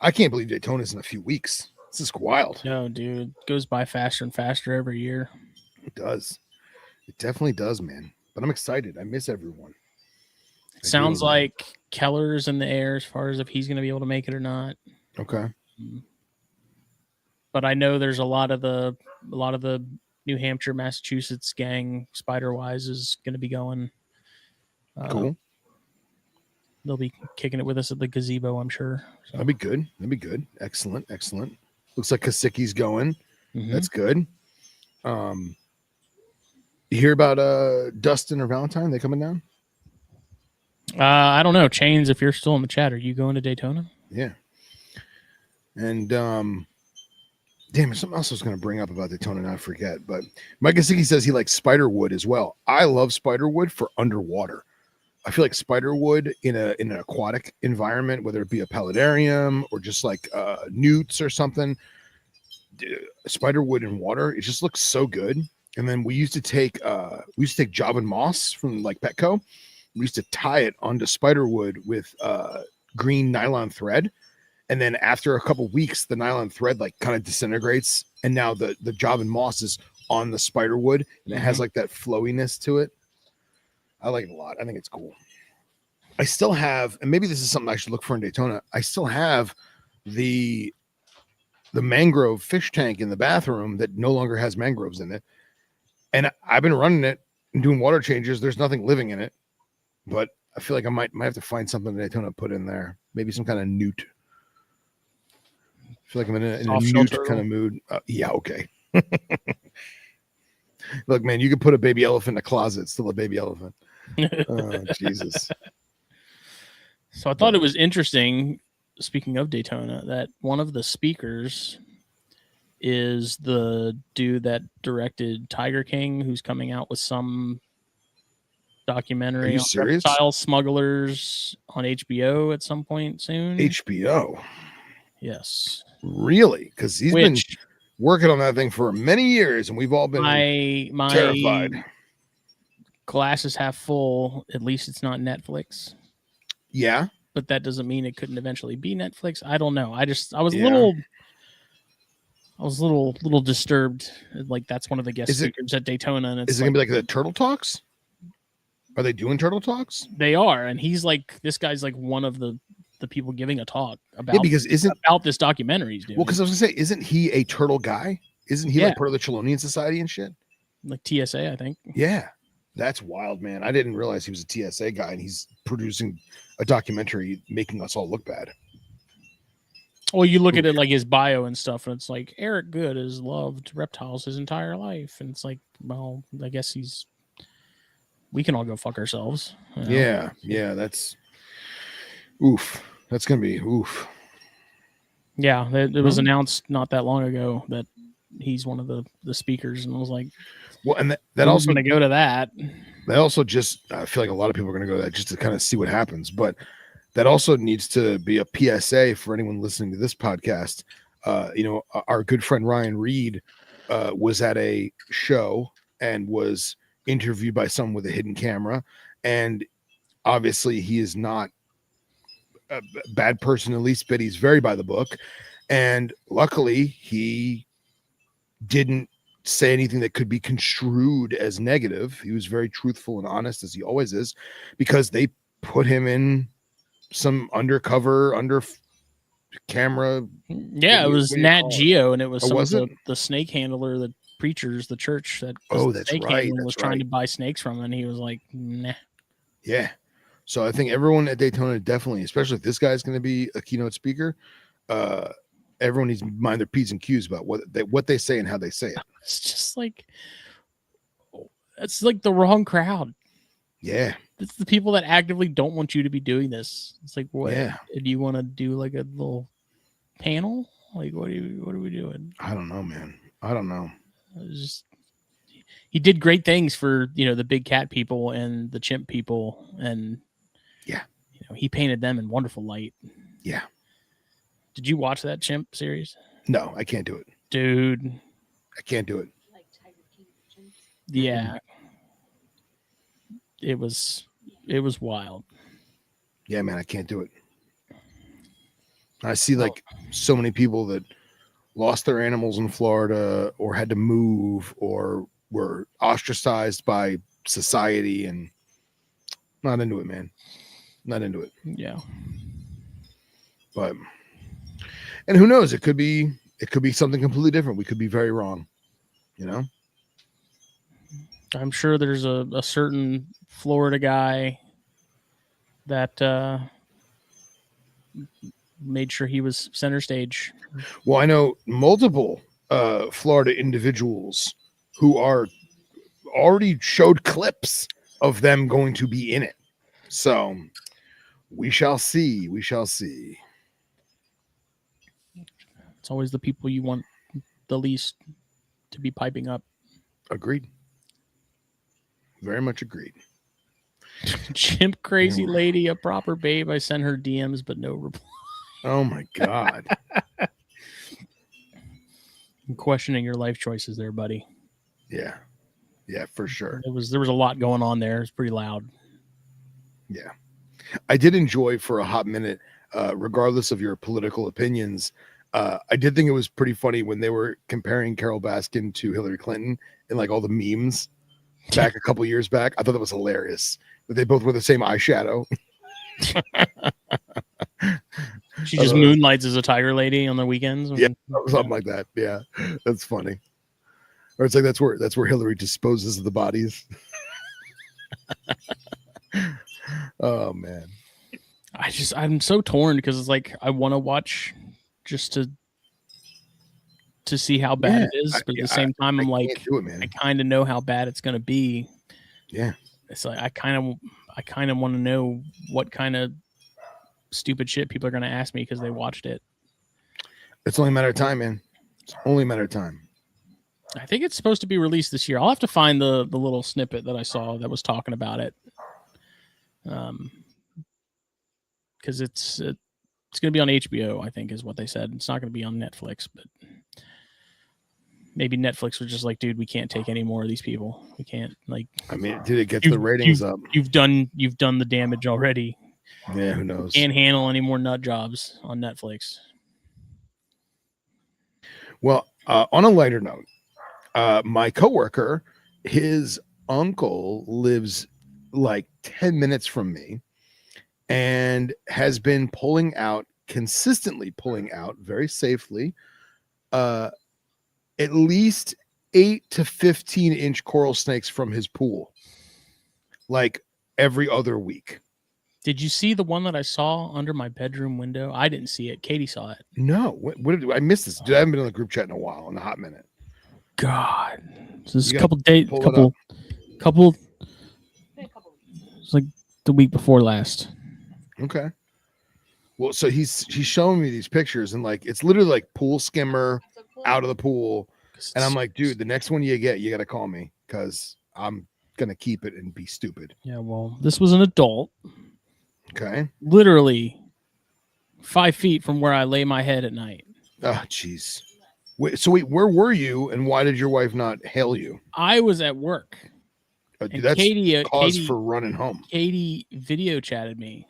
I can't believe Daytona's in a few weeks. This is wild. No, dude, it goes by faster and faster every year. It does. It definitely does, man. But I'm excited. I miss everyone. Sounds like Keller's in the air as far as if he's going to be able to make it or not. Okay. But I know there's a lot of the New Hampshire, Massachusetts gang, Spider-Wise, is going to be going. Cool. They'll be kicking it with us at the gazebo, I'm sure. So. That'd be good. Excellent. Looks like Kasiki's going. Mm-hmm. That's good. You hear about Dustin or Valentine? They coming down? I don't know. Chains, if you're still in the chat, are you going to Daytona? Yeah. And damn, something else I was going to bring up about Daytona, and I forget. But Mike Kasicki says he likes spiderwood as well. I love spiderwood for underwater. I feel like spiderwood in an aquatic environment, whether it be a paludarium or just like newts or something, spiderwood in water, it just looks so good. And then we used to take Javan moss from like Petco. We used to tie it onto spiderwood with green nylon thread. And then after a couple weeks, the nylon thread like kind of disintegrates. And now the Javan moss is on the spiderwood, and it has like that flowiness to it. I like it a lot. I think it's cool. I still have, and maybe this is something I should look for in Daytona, I still have the mangrove fish tank in the bathroom that no longer has mangroves in it. And I've been running it and doing water changes. There's nothing living in it. But I feel like I might have to find something in Daytona to put in there. Maybe some kind of newt. I feel like I'm in a newt kind of mood. Yeah, okay. Look, man, you could put a baby elephant in a closet. It's still a baby elephant. Oh, Jesus. So I thought it was interesting, speaking of Daytona, that one of the speakers is the dude that directed Tiger King, who's coming out with some documentary Are you on serious? reptile smugglers on HBO at some point soon. HBO. Yes. Really? Because he's been working on that thing for many years, and we've all been my terrified. Glass is half full. At least it's not Netflix. Yeah. But that doesn't mean it couldn't eventually be Netflix. I don't know. I was a little disturbed. Like that's one of the guest speakers at Daytona. And is it gonna be like the Turtle Talks? Are they doing Turtle Talks? They are, and he's like, this guy's like one of the people giving a talk about about this documentary he's doing. Well, because I was gonna say, isn't he a turtle guy? Isn't he like part of the Chelonian Society and shit? Like TSA, I think. Yeah. That's wild, man. I didn't realize he was a TSA guy, and he's producing a documentary making us all look bad. Well, you look at it like his bio and stuff, and it's like Eric Good has loved reptiles his entire life, and it's like, well, I guess we can all go fuck ourselves. You know? Yeah. That's oof. That's gonna be oof. Yeah, it was announced not that long ago that he's one of the speakers, and I was like, well, and that also going to go to that. That also just, I feel like a lot of people are going to go to that just to kind of see what happens. But that also needs to be a PSA for anyone listening to this podcast. Our good friend Ryan Reed was at a show and was interviewed by someone with a hidden camera. And obviously he is not a bad person, at least, but he's very by the book. And luckily he didn't say anything that could be construed as negative. He was very truthful and honest, as he always is, because they put him in some under camera. Yeah, it was Nat Geo, and it was some of the snake handler, the preachers, the church that that's right, was trying to buy snakes from, and he was like, nah. Yeah. So I think everyone at Daytona definitely, especially if this guy's going to be a keynote speaker, everyone needs to mind their P's and Q's about what they say and how they say it. It's just like, it's like the wrong crowd. Yeah. It's the people that actively don't want you to be doing this. It's like, what? Yeah. Do you want to do like a little panel? Like, what are we doing? I don't know, man. I don't know. He did great things for, the big cat people and the chimp people. And yeah, he painted them in wonderful light. Yeah. Did you watch that chimp series? No, I can't do it. Dude. I can't do it. Like Tiger King. Yeah. It was wild. Yeah, man, I can't do it. I see so many people that lost their animals in Florida or had to move or were ostracized by society, and not into it, man. Not into it. Yeah. But, and who knows? It could be something completely different. We could be very wrong, I'm sure there's a certain Florida guy that made sure he was center stage. Well, I know multiple Florida individuals who are already showed clips of them going to be in it. So we shall see. We shall see. It's always the people you want the least to be piping up. Agreed. Very much agreed. Chimp crazy lady, a proper babe. I sent her DMs, but no reply. Oh my God. I'm questioning your life choices there, buddy. Yeah. Yeah, for sure. There was a lot going on there. It's pretty loud. Yeah. I did enjoy for a hot minute, regardless of your political opinions. I did think it was pretty funny when they were comparing Carol Baskin to Hillary Clinton and all the memes back a couple years back. I thought that was hilarious. That they both wear the same eyeshadow. She just moonlights as a tiger lady on the weekends. Yeah, something like that. Yeah, that's funny. Or it's like that's where Hillary disposes of the bodies. Oh man, I'm so torn because it's like I want to watch just to see how bad it is, but at the same time I'm like, I kind of know how bad it's going to be. Yeah, it's like I kind of want to know what kind of stupid shit people are going to ask me because they watched it. It's only a matter of time, man. It's only a matter of time. I think it's supposed to be released this year. I'll have to find the little snippet that I saw that was talking about it. Because it's going to be on HBO, I think, is what they said. It's not going to be on Netflix, but maybe Netflix was just like, dude, we can't take any more of these people. We can't, like. I mean, did it get the ratings up? You've done the damage already. Yeah, who knows? Can't handle any more nut jobs on Netflix. Well, on a lighter note, my coworker, his uncle lives like 10 minutes from me and has been consistently pulling out very safely, at least 8 to 15-inch coral snakes from his pool, like every other week. Did you see the one that I saw under my bedroom window? I didn't see it. Katie saw it. No, what did I miss this? Dude, I haven't been in the group chat in a while, in a hot minute. God, so this is a couple days, couple. It's like the week before last. Okay. Well, so he's showing me these pictures, and like it's literally like pool skimmer out of the pool, and I'm like, dude, the next one you get, you got to call me because I'm gonna keep it and be stupid. Yeah, well, this was an adult. Okay. Literally 5 feet from where I lay my head at night. Oh, jeez. Wait, where were you, and why did your wife not hail you? I was at work. Dude, that's Katie for running home. Katie video chatted me,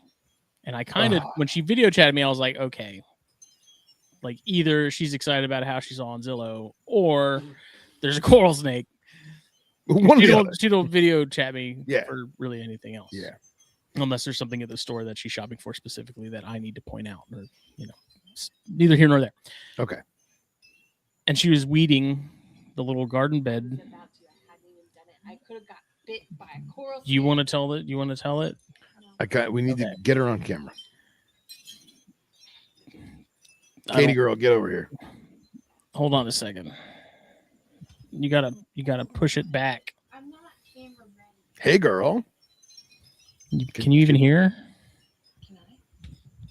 and I kind of when she video chatted me, I was like, okay, like either she's excited about how she saw on Zillow, or there's a coral snake. She don't video chat me for really anything else. Yeah. Unless there's something at the store that she's shopping for specifically that I need to point out, or neither here nor there. Okay. And she was weeding the little garden bed. I could have got bit by a coral snake. You want to tell it? You want to tell it? We need to get her on camera. Katie girl, get over here. Hold on a second. You gotta push it back. I'm not camera ready. Hey girl. Can you even hear? Can I?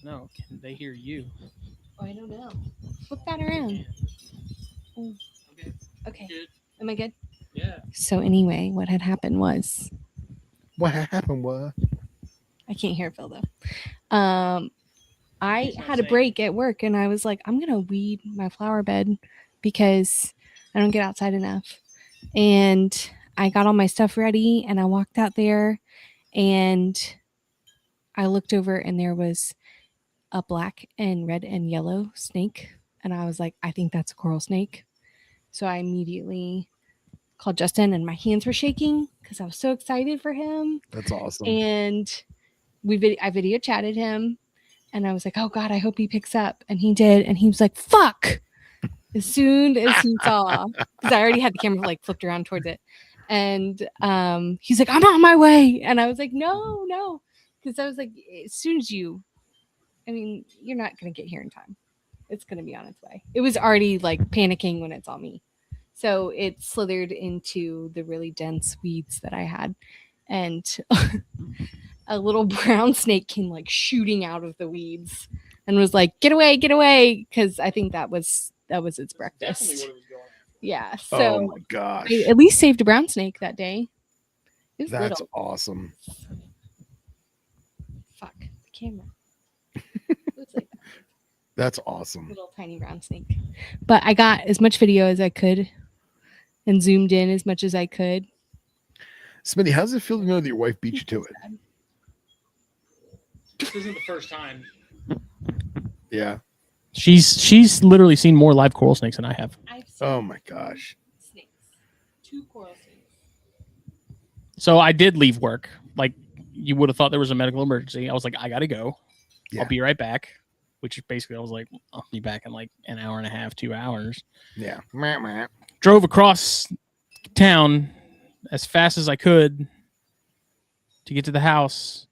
No, can they hear you? Oh, I don't know. Flip that around. Okay. Good. Am I good? Yeah. So anyway, what had happened was What happened was I can't hear Phil though. I had a break at work and I was like, I'm gonna weed my flower bed because I don't get outside enough. And I got all my stuff ready and I walked out there and I looked over and there was a black and red and yellow snake. And I was like, I think that's a coral snake. So I immediately called Justin and my hands were shaking because I was so excited for him. That's awesome. And I video chatted him and I was like, oh God, I hope he picks up. And he did. And he was like, fuck. As soon as he saw, because I already had the camera like flipped around towards it. And he's like, I'm on my way. And I was like, no. Because I was like, as soon as you're not going to get here in time. It's going to be on its way. It was already like panicking when it saw me. So it slithered into the really dense weeds that I had. And a little brown snake came like shooting out of the weeds and was like, get away. Because I think that was its breakfast. Definitely what it was going on. Yeah. So oh my gosh. I at least saved a brown snake that day. That's little. Awesome. Fuck the camera. Looks like that. That's awesome. Little tiny brown snake. But I got as much video as I could and zoomed in as much as I could. Smitty, how does it feel to know that your wife beat you to it? This isn't the first time. Yeah. She's literally seen more live coral snakes than I have. Oh my gosh. Snakes. 2 coral snakes. So I did leave work. Like you would have thought there was a medical emergency. I was like, I gotta go. Yeah. I'll be right back. Which basically I was like, I'll be back in like an hour and a half, 2 hours. Yeah. Drove across town as fast as I could to get to the house.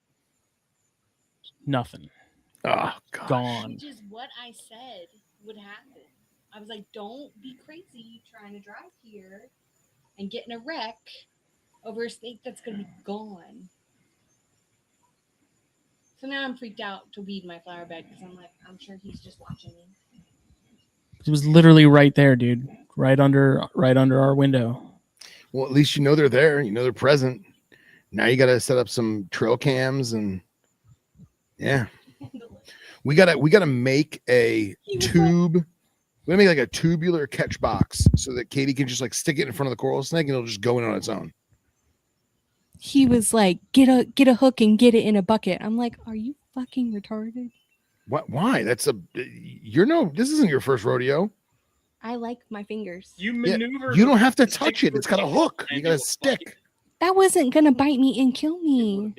Nothing. Oh god. Gone. Which is what I said would happen. I was like, don't be crazy trying to drive here and get in a wreck over a snake that's going to be gone. So now I'm freaked out to weed my flower bed because I'm sure he's just watching me. It was literally right there, dude. Right under our window. Well, at least you know they're there. You know they're present. Now you got to set up some trail cams and yeah, we gotta make a tube. We're gonna make like a tubular catch box so that Katie can just like stick it in front of the coral snake and it'll just go in on its own. He was like, get a hook and get it in a bucket. I'm like, are you fucking retarded? What? Why? This isn't your first rodeo. I like my fingers. You maneuver. You don't have to touch it. It's got a hook. You got a stick. That wasn't gonna bite me and kill me.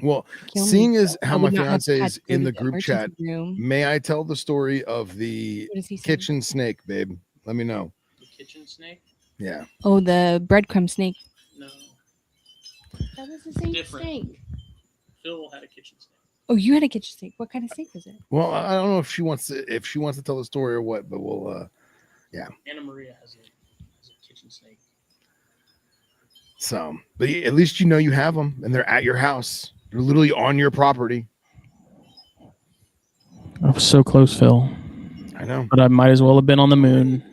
Well, Kill me. seeing as how I my would not have fiance had is to go in to the group chat, emergency room. may I tell the story of the What does he say? kitchen snake, babe? Let me know. The kitchen snake? Yeah. Oh, the breadcrumb snake. No. That was the same Different. snake. Phil had a kitchen snake. Oh, you had a kitchen snake. What kind of snake was it? Well, I don't know if she wants to tell the story or what, but we'll Anna Maria has a kitchen snake. So, but at least you know you have them and they're at your house. They're literally on your property. I was so close, Phil. I know. But I might as well have been on the moon.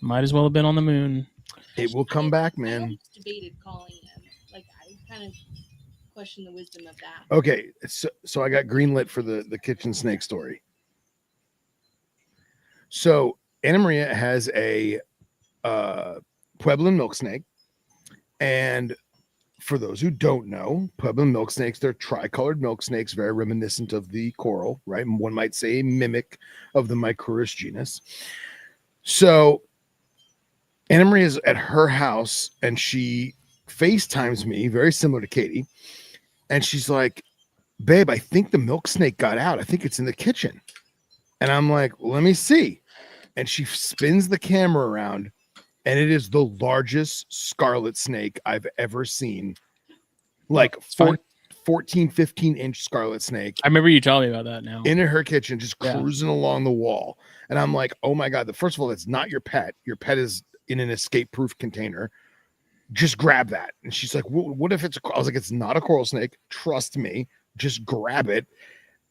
Might as well have been on the moon. It will come back, I man. debated calling him. Like, I kind of question the wisdom of that. Okay, so I got greenlit for the kitchen snake story. So Anna Maria has a Puebloan milk snake, and for those who don't know, Puebloan milk snakes, they're tricolored milk snakes, very reminiscent of the coral, right? One might say a mimic of the Micrurus genus. So Anna Maria is at her house and she FaceTimes me, very similar to Katie. And she's like, babe, I think the milk snake got out. I think it's in the kitchen. And I'm like, well, let me see. And she spins the camera around. And it is the largest scarlet snake I've ever seen. Like 14, 15-inch scarlet snake. I remember you telling me about that now. In her kitchen, just cruising along the wall. And I'm like, oh my God. First of all, that's not your pet. Your pet is in an escape-proof container. Just grab that. And she's like, what if it's I was like, it's not a coral snake. Trust me. Just grab it.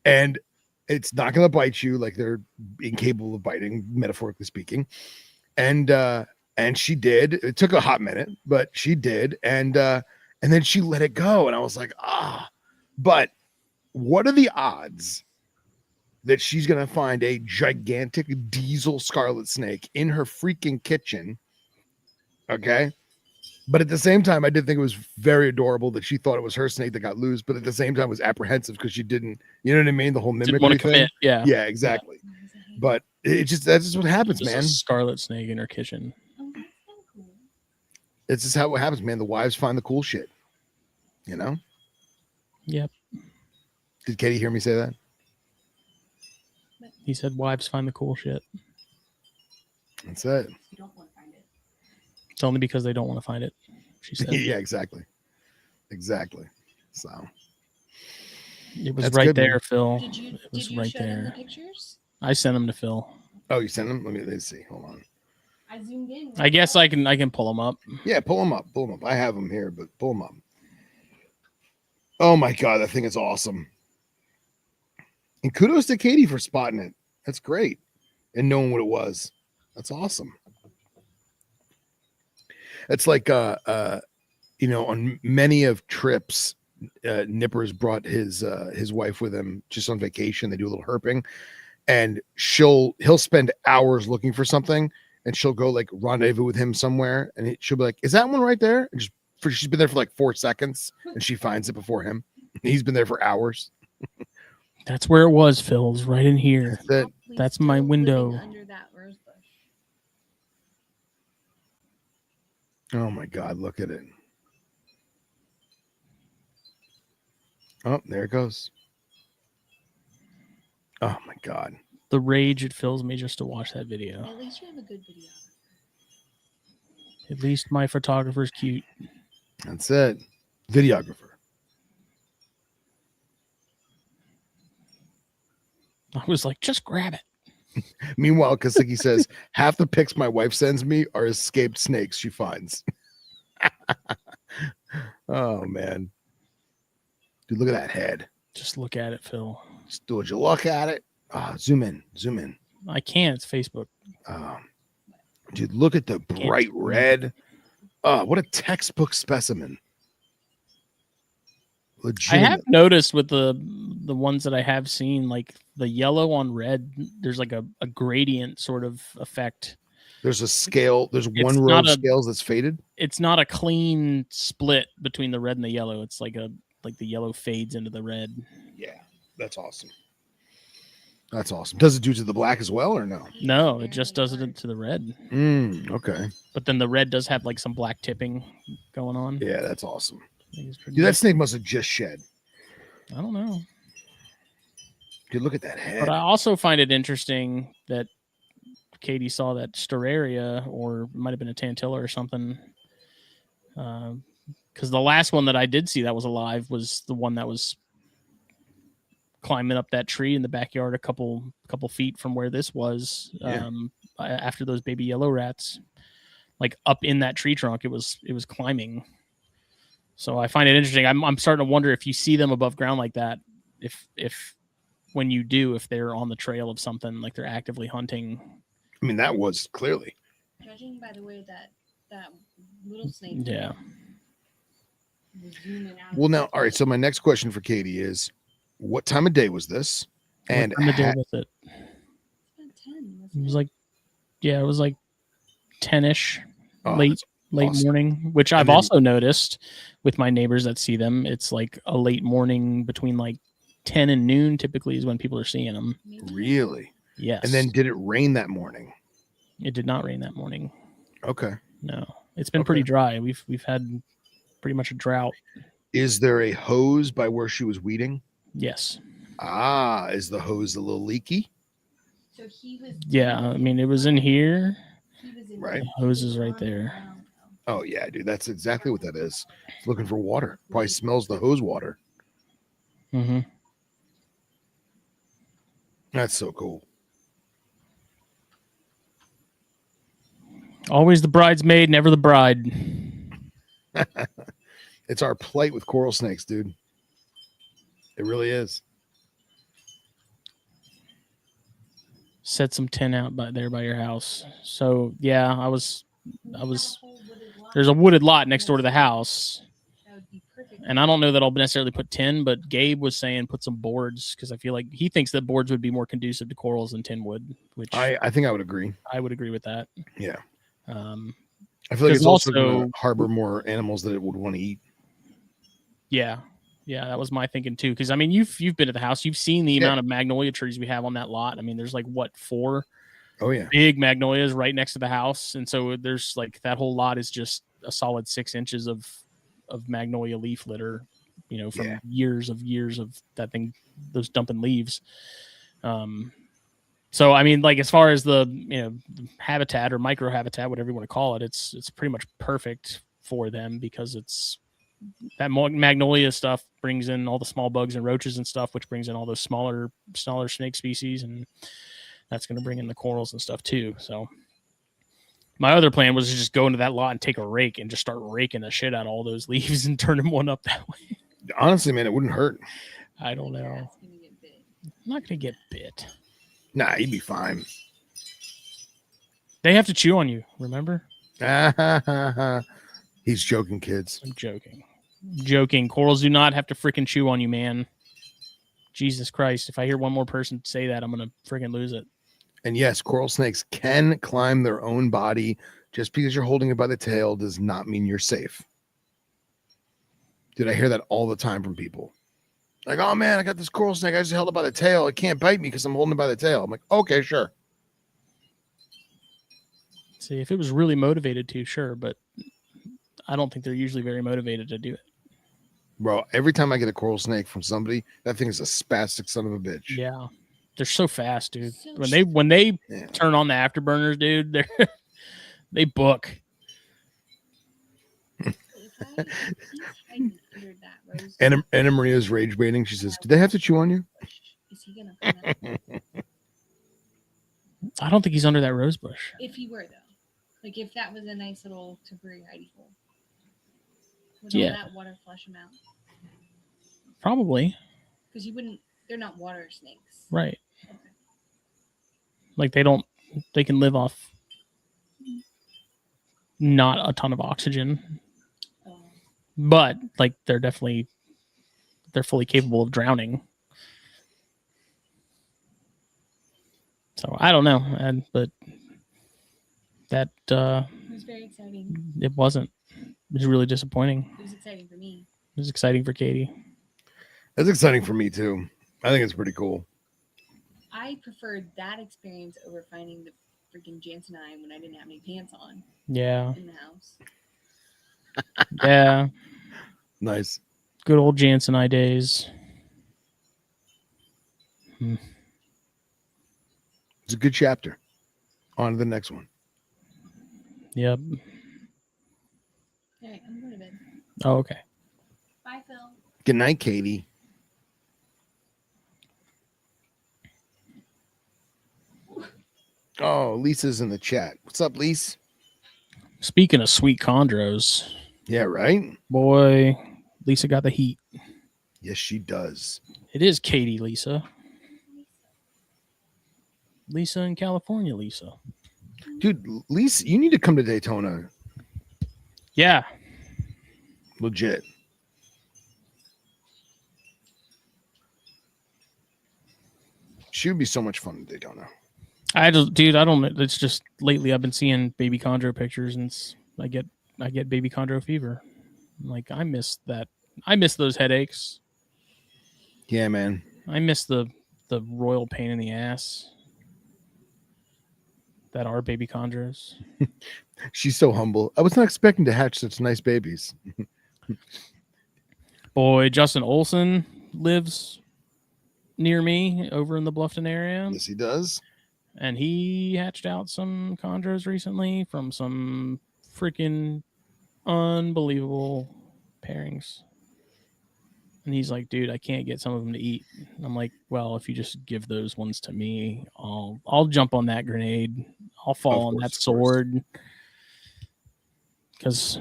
And it's not going to bite you. Like they're incapable of biting, metaphorically speaking. And she did. It took a hot minute, but she did. And then she let it go. And I was like, but what are the odds that she's going to find a gigantic diesel scarlet snake in her freaking kitchen? Okay. But at the same time, I did think it was very adorable that she thought it was her snake that got loose, but at the same time was apprehensive because she didn't, you know what I mean? The whole mimicry thing. Yeah. Yeah, exactly. Yeah. But that's just what happens, just man. A scarlet snake in her kitchen. It's just how it happens, man. The wives find the cool shit. You know? Yep. Did Katie hear me say that? He said wives find the cool shit. That's it. You don't want to find it. It's only because they don't want to find it. She said. Yeah, exactly. So it was right there, man. Phil. Did you right show there. them the pictures? I sent them to Phil. Oh, you sent them? Let's see. Hold on. I zoomed in. I guess I can pull them up. Yeah, pull them up. I have them here, but pull them up. Oh my God, that thing is awesome. And kudos to Katie for spotting it. That's great. And knowing what it was. That's awesome. It's like on many of trips, Nipper's brought his wife with him just on vacation. They do a little herping, and he'll spend hours looking for something, and she'll go like rendezvous with him somewhere, and she'll be like, "Is that one right there?" And she's been there for like 4 seconds, and she finds it before him. He's been there for hours. That's where it was, Phil. It's right in here. That's my window. Under that rose bush. Oh my God, look at it. Oh, there it goes. Oh my God. The rage it fills me just to watch that video. At least you have a good video. At least my photographer's cute. That's it. Videographer. I was like, just grab it. Meanwhile, Kasicki says, half the pics my wife sends me are escaped snakes she finds. Oh, man. Dude, look at that head. Just look at it, Phil. Would you look at it? Zoom in. I can't. It's Facebook. Dude, look at the bright red. What a textbook specimen. I Legitimate. have noticed with the ones that I have seen, like the yellow on red, there's like a gradient sort of effect. There's a scale. There's one It's row not of a- scales that's faded. It's not a clean split between the red and the yellow. It's like the yellow fades into the red. Yeah, that's awesome. That's awesome. Does it do to the black as well or no? No, it just does it to the red. Okay. But then the red does have like some black tipping going on. Yeah, that's awesome. I think it's pretty Dude, that neat. snake must have just shed. I don't know. Dude, look at that head. But I also find it interesting that Katie saw that Storaria, or it might have been a Tantilla or something. Because the last one that I did see that was alive was the one that was climbing up that tree in the backyard a couple feet from where this was. Yeah. After those baby yellow rats, like up in that tree trunk, it was climbing. So I find it interesting. I'm starting to wonder if you see them above ground like that, if when you do, if they're on the trail of something, like they're actively hunting. I mean, that was clearly. Judging by the way that little snake. Yeah. was zooming out. Well, now, all right. So my next question for Katie is, what time of day was this? And What time of day was it? About 10, It was like, yeah, it was like 10ish, Oh, late awesome. morning, which I've then- also noticed with my neighbors that see them. It's like a late morning between like 10 and noon typically is when people are seeing them. really? Yes. And then did it rain that morning? it did not rain that morning. Okay. No, it's been Okay. pretty dry. We've had pretty much a drought. Is there a hose by where she was weeding? Yes. Ah, is the hose a little leaky? So he was. Yeah. I mean, it was in here. He was in Right. The hose is right there. Oh yeah, dude. That's exactly what that is. It's looking for water. Probably smells the hose water. Mm-hmm. That's so cool. Always the bridesmaid, never the bride. It's our plight with coral snakes, dude. It really is. Set some tin out by your house. So yeah, I was. There's a wooded lot next door to the house, That would be perfect. and I don't know that I'll necessarily put tin, but Gabe was saying put some boards because I feel like he thinks that boards would be more conducive to corals than tin would, which I think I would agree. I would agree with that. Yeah. Um, I feel like There's it's also also- going to harbor more animals that it would want to eat. yeah, that was my thinking too. Because I mean, you've been to the house, you've seen the Yeah. amount of magnolia trees we have on that lot. I mean, there's like what 4 Oh yeah. big magnolias right next to the house, and so there's like that whole lot is just a solid 6 inches of magnolia leaf litter, from Yeah. years of that thing, those dumping leaves. So I mean, like as far as the the habitat or micro habitat, whatever you want to call it, it's pretty much perfect for them because it's that magnolia stuff brings in all the small bugs and roaches and stuff, which brings in all those smaller snake species, and that's going to bring in the corals and stuff too. So my other plan was to just go into that lot and take a rake and just start raking the shit out of all those leaves and turn them one up that way. Honestly, man, it wouldn't hurt. I don't know. That's gonna get big. I'm not going to get bit. Nah, you'd be fine. They have to chew on you, remember? He's joking, kids. I'm joking. Corals do not have to freaking chew on you, man. Jesus Christ. If I hear one more person say that, I'm going to freaking lose it. And yes, coral snakes can climb their own body. Just because you're holding it by the tail does not mean you're safe. Dude, I hear that all the time from people. Like, oh man, I got this coral snake. I just held it by the tail. It can't bite me because I'm holding it by the tail. I'm like, okay, sure. See, if it was really motivated to, sure, but I don't think they're usually very motivated to do it. Bro, every time I get a coral snake from somebody, that thing is a spastic son of a bitch. Yeah. They're so fast, dude. So When they Yeah. turn on the afterburners, dude, they book. If I hiding under that rose Anna Maria's rage baiting. She says, do they have to chew on you? bush, is he gonna come out? I don't think he's under that rose bush. If he were though, like if that was a nice little temporary hidey hole, would Yeah. all that water flush him out? Probably. Because you wouldn't. They're not water snakes. Right. Okay. Like they can live off not a ton of oxygen, Oh, but like they're definitely they're fully capable of drowning. So I don't know, but that It was very exciting. it wasn't. It was really disappointing. It was exciting for me. It was exciting for Katie. It's exciting for me too. I think it's pretty cool. I preferred that experience over finding the freaking Jansenine when I didn't have any pants on Yeah. in the house. Yeah. Nice. Good old Jansenine days. It's a good chapter. On to the next one. Yep. All right, I'm going to bed. Oh, okay. Bye, Phil. Good night, Katie. Oh, Lisa's in the chat. What's up, Lisa? Speaking of sweet chondros, Yeah, right? boy, Lisa got the heat. Yes, she does. It is Katie, Lisa. Lisa in California, Lisa. Dude, Lisa, you need to come to Daytona. Yeah. Legit. She would be so much fun in Daytona. I don't know. It's just lately I've been seeing baby chondro pictures and I get baby chondro fever. Like I miss that. I miss those headaches. Yeah, man. I miss the royal pain in the ass that are baby chondros. She's so humble. I was not expecting to hatch such nice babies. Boy, Justin Olson lives near me over in the Bluffton area. Yes, he does. And he hatched out some chondros recently from some freaking unbelievable pairings. And he's like, dude, I can't get some of them to eat. And I'm like, well, if you just give those ones to me, I'll jump on that grenade. I'll fall on that sword. Because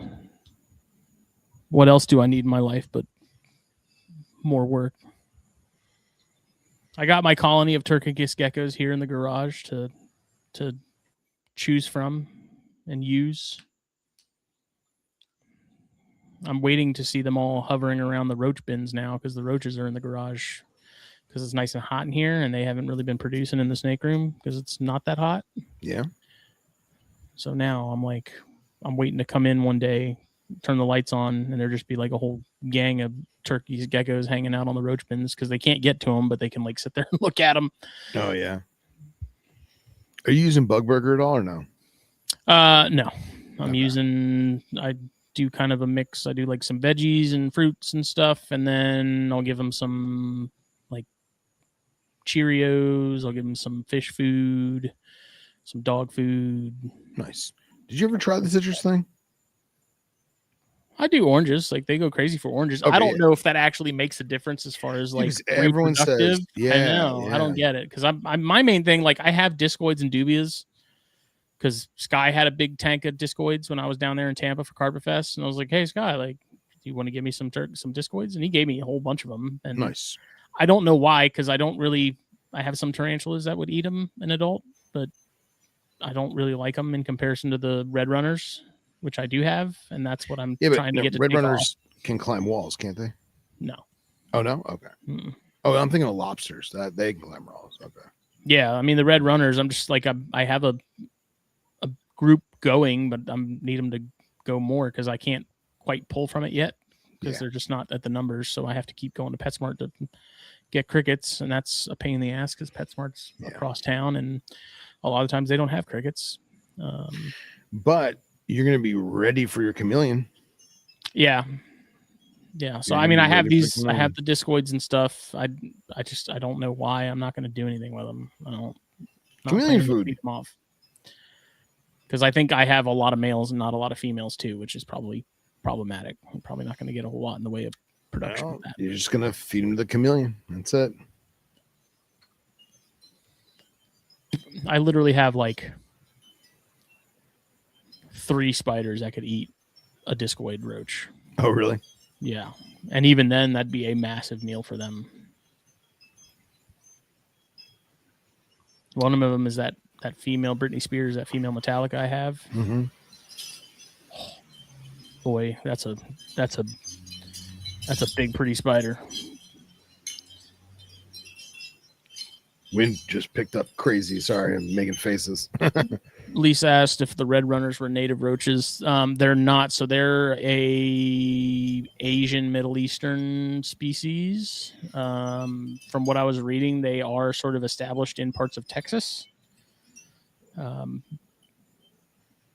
what else do I need in my life but more work? I got my colony of Turkicus geckos here in the garage to choose from and use. I'm waiting to see them all hovering around the roach bins now because the roaches are in the garage because it's nice and hot in here and they haven't really been producing in the snake room because it's not that hot. Yeah. So now I'm waiting to come in one day, turn the lights on, and there just be like a whole gang of turkeys, geckos hanging out on the roach bins because they can't get to them, but they can like sit there and look at them. Oh, yeah. Are you using Bug Burger at all or no? No. I do kind of a mix. I do like some veggies and fruits and stuff, and then I'll give them some like Cheerios. I'll give them some fish food, some dog food. Nice. Did you ever try the citrus thing? I do oranges. Like they go crazy for oranges. Okay, I don't know if that actually makes a difference as far as like everyone says, yeah, I know. Yeah. I don't get it because I'm my main thing. Like I have discoids and dubias because Sky had a big tank of discoids when I was down there in Tampa for Carpet Fest, and I was like, "Hey Sky, like, do you want to give me some discoids?" And he gave me a whole bunch of them. And nice. I don't know why because I have some tarantulas that would eat them an adult, but I don't really like them in comparison to the red runners, which I do have, and that's what I'm trying to get to. Red runners can climb walls, can't they? No. Oh no. Okay. Mm-mm. Oh, I'm thinking of lobsters. That they can climb walls. Okay. Yeah, I mean the red runners. I'm just like I have a group going, but I need them to go more because I can't quite pull from it yet because they're just not at the numbers. So I have to keep going to PetSmart to get crickets, and that's a pain in the ass because PetSmart's across town, and a lot of times they don't have crickets. But you're going to be ready for your chameleon. Yeah. So I mean, I have the discoids and stuff. I don't know why I'm not going to do anything with them. I don't. Chameleon food. Keep them off. Because I think I have a lot of males and not a lot of females too, which is probably problematic. I'm probably not going to get a whole lot in the way of production. Well, you're just going to feed them the chameleon. That's it. I literally have like 3 spiders that could eat a discoid roach. Oh, really? Yeah. And even then, that'd be a massive meal for them. One of them is that female Britney Spears, that female Metallica I have. Mm-hmm. Boy, that's a big, pretty spider. Wind just picked up crazy. Sorry, I'm making faces. Lisa asked if the red runners were native roaches. They're not. So they're a Asian Middle Eastern species. From what I was reading, they are sort of established in parts of Texas.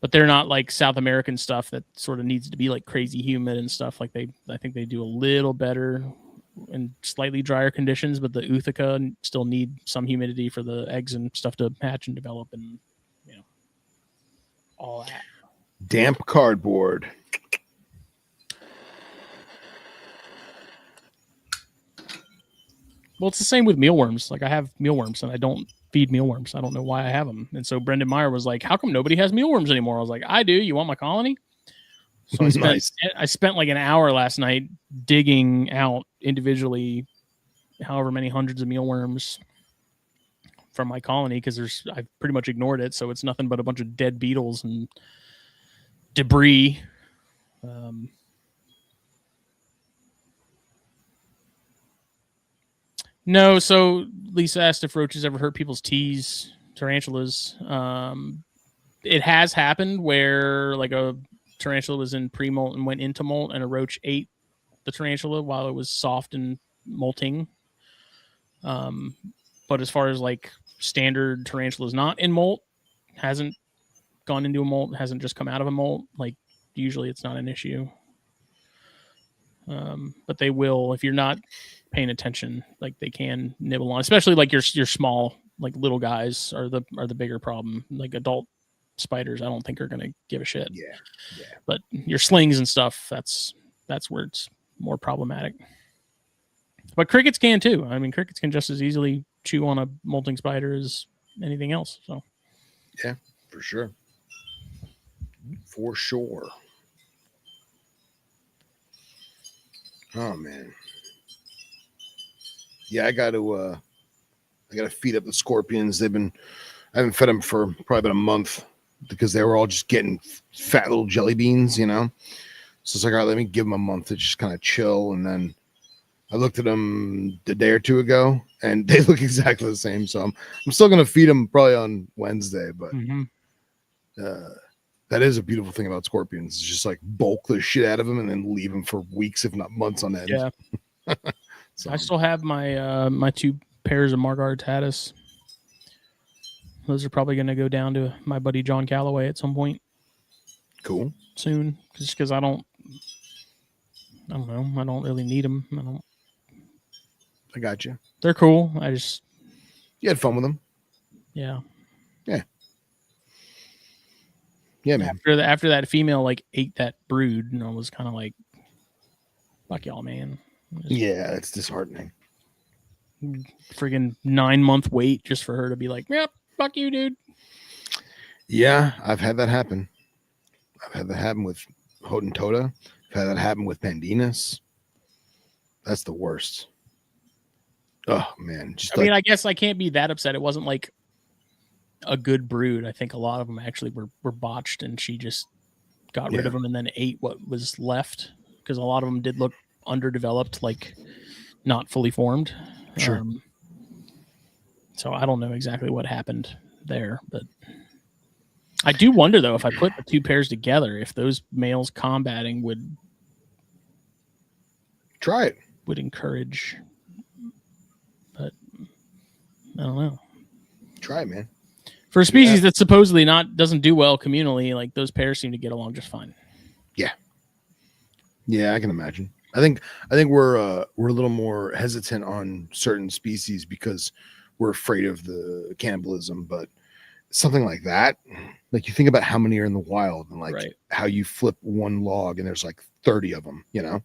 But they're not like South American stuff that sort of needs to be like crazy humid and stuff. Like I think they do a little better in slightly drier conditions, but the Utica still need some humidity for the eggs and stuff to hatch and develop, and all that. Damp cardboard. Well, it's the same with mealworms. Like I have mealworms and I don't feed mealworms. I don't know why I have them. And so Brendan Meyer was like, how come nobody has mealworms anymore? I was like, I do. You want my colony? So I spent like an hour last night digging out individually however many hundreds of mealworms from my colony, because I've pretty much ignored it. So it's nothing but a bunch of dead beetles and debris. No, so Lisa asked if roaches ever hurt people's teas, tarantulas. It has happened where like a tarantula was in pre-molt and went into molt, and a roach ate the tarantula while it was soft and molting. But as far as like standard tarantulas not in molt, hasn't gone into a molt, hasn't just come out of a molt, like usually it's not an issue. But they will, if you're not paying attention, like they can nibble on, especially like your small, like little guys are the bigger problem. Like adult spiders, I don't think are going to give a shit. Yeah. But your slings and stuff, that's where it's more problematic. But crickets can too. I mean, crickets can just as easily chew on a molting spider as anything else. So yeah, for sure. For sure. Oh man. Yeah, I got to feed up the scorpions. I haven't fed them for probably about a month because they were all just getting fat little jelly beans, So it's like, all right, let me give them a month to just kind of chill. And then I looked at them a day or two ago, and they look exactly the same. So I'm still gonna feed them probably on Wednesday, but that is a beautiful thing about scorpions. It's just like bulk the shit out of them and then leave them for weeks, if not months on end. Yeah. So I still have my my 2 pairs of Margaritatus. Those are probably going to go down to my buddy John Calloway at some point. Cool. Soon, just because I don't know. I don't really need them. I got you. They're cool. You had fun with them. Yeah. Yeah, man. After that female like ate that brood, and I was kind of like, fuck y'all, man. Yeah, it's disheartening. Friggin' 9-month wait just for her to be like, yep, fuck you, dude. Yeah, I've had that happen. I've had that happen with Hodentota. I've had that happen with Pandinus. That's the worst. Oh man. I mean, I guess I can't be that upset. It wasn't like a good brood. I think a lot of them actually were botched, and she just got rid of them and then ate what was left, because a lot of them did look underdeveloped, like not fully formed. Sure. So I don't know exactly what happened there, but I do wonder though, if I put the 2 pairs together, if those males combating would try it, would encourage, but I don't know. Try it, man. For a species that supposedly doesn't do well communally, like those pairs seem to get along just fine. Yeah, I can imagine. I think we're a little more hesitant on certain species because we're afraid of the cannibalism, but something like that, like you think about how many are in the wild and like how you flip one log and there's like 30 of them, Yeah.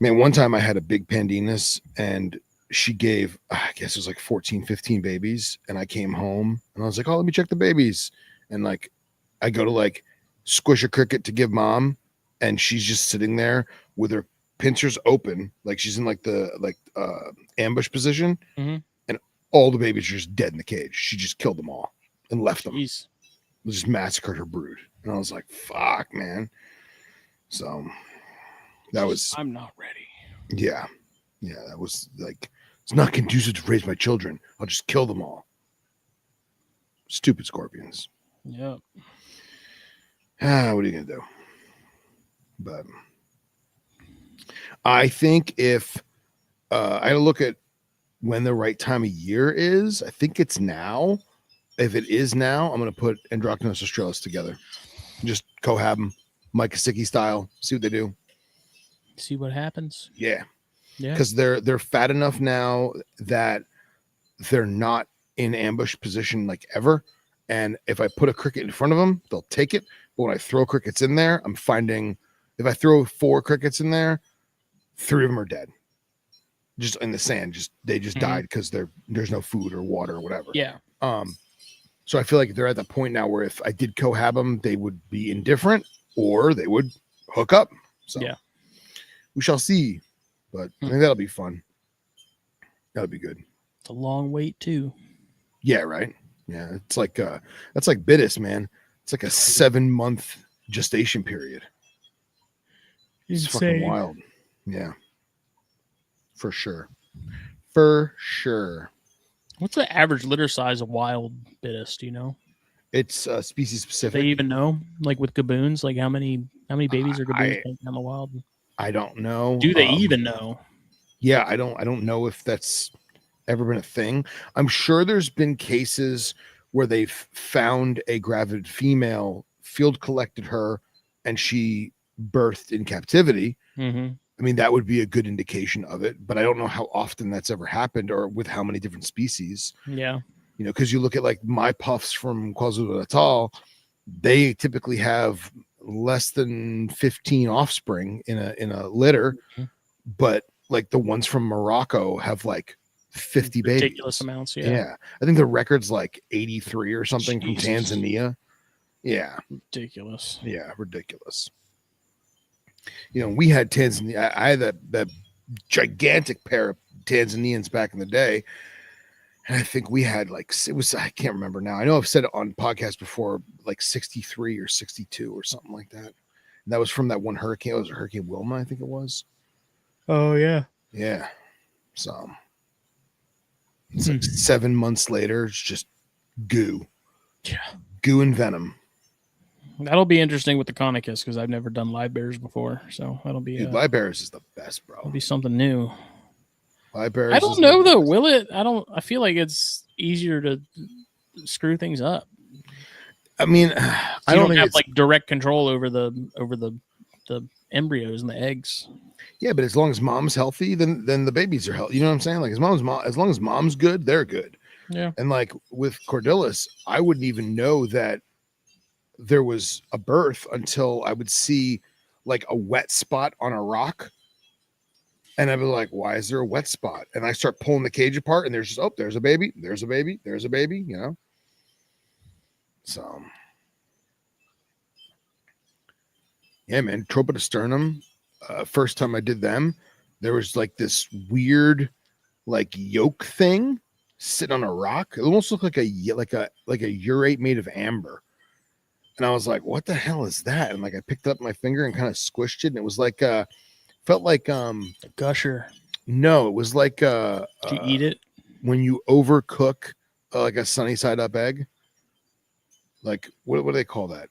Man, one time I had a big Pandinus and she gave, I guess it was like 14, 15 babies. And I came home and I was like, oh, let me check the babies. And like, I go to like squish a cricket to give mom, and she's just sitting there with her pincers open. Like she's in like the ambush position. Mm-hmm. And all the babies are just dead in the cage. She just killed them all and left them. Just massacred her brood. And I was like, fuck, man. So that was, I'm not ready. Yeah. That was like It's not conducive to raise my children. I'll just kill them all. Stupid scorpions. Yep. What are you gonna do? But I think if I look at when the right time of year is, I think it's now. If it is now, I'm gonna put Androcnus australis together. Just cohab them, Mike Kosicki style. See what they do. See what happens. Yeah. Yeah. Because they're fat enough now that they're not in ambush position like ever. And if I put a cricket in front of them, they'll take it. But when I throw crickets in there, I'm finding if I throw 4 crickets in there, 3 of them are dead. Just in the sand. They just died because there's no food or water or whatever. Yeah. So I feel like they're at the point now where if I did cohab them, they would be indifferent or they would hook up. So yeah, we shall see. But I think that'll be fun. That'll be good. It's a long wait too. Yeah, right. Yeah, it's like that's like Bitis, man. It's like a 7-month gestation period. It's fucking wild. Yeah, for sure. For sure. What's the average litter size of wild Bitis? Do you know? It's species specific. They even know, like with gaboons, like how many babies are gaboons taking on the wild? I don't know. Do they even know? Yeah, I don't know if that's ever been a thing. I'm sure there's been cases where they've found a gravid female, field collected her, and she birthed in captivity. Mm-hmm. I mean, that would be a good indication of it, but I don't know how often that's ever happened or with how many different species. Yeah. You know, because you look at like my puffs from KwaZulu-Natal, they typically have less than 15 offspring in a litter, but like the ones from Morocco have like 50 babies. Ridiculous amounts. Yeah. I think the record's like 83 or something from Tanzania. Yeah. Ridiculous. Yeah, ridiculous. You know, we had Tanzania. I had that gigantic pair of Tanzanians back in the day. And I think we had like, I can't remember now. I know I've said it on podcast before, like 63 or 62 or something like that. And that was from that one hurricane. It was Hurricane Wilma, I think it was. Oh, yeah. Yeah. So it's like 7 months later, it's just goo. Yeah. Goo and venom. That'll be interesting with the Conicus because I've never done live bears before. So that'll be live bears is the best, bro. It'll be something new. Live bears. I don't know though. Will it? I feel like it's easier to screw things up. I mean, I don't think have like direct control over the embryos and the eggs. Yeah, but as long as mom's healthy, then the babies are healthy. You know what I'm saying? Like as long as mom's good, they're good. Yeah. And like with Cordylis, I wouldn't even know that there was a birth until I would see like a wet spot on a rock. And I'd be like, why is there a wet spot? And I start pulling the cage apart and there's just, there's a baby, there's a baby, there's a baby, you know? So, yeah, man, Tropidosternum. First time I did them, there was like this weird like yolk thing sitting on a rock. It almost looked like a urate made of amber. And I was like, what the hell is that? And like I picked up my finger and kind of squished it. And it was like felt like a gusher. No, it was like did you eat it? When you overcook like a sunny side up egg. Like what do they call that?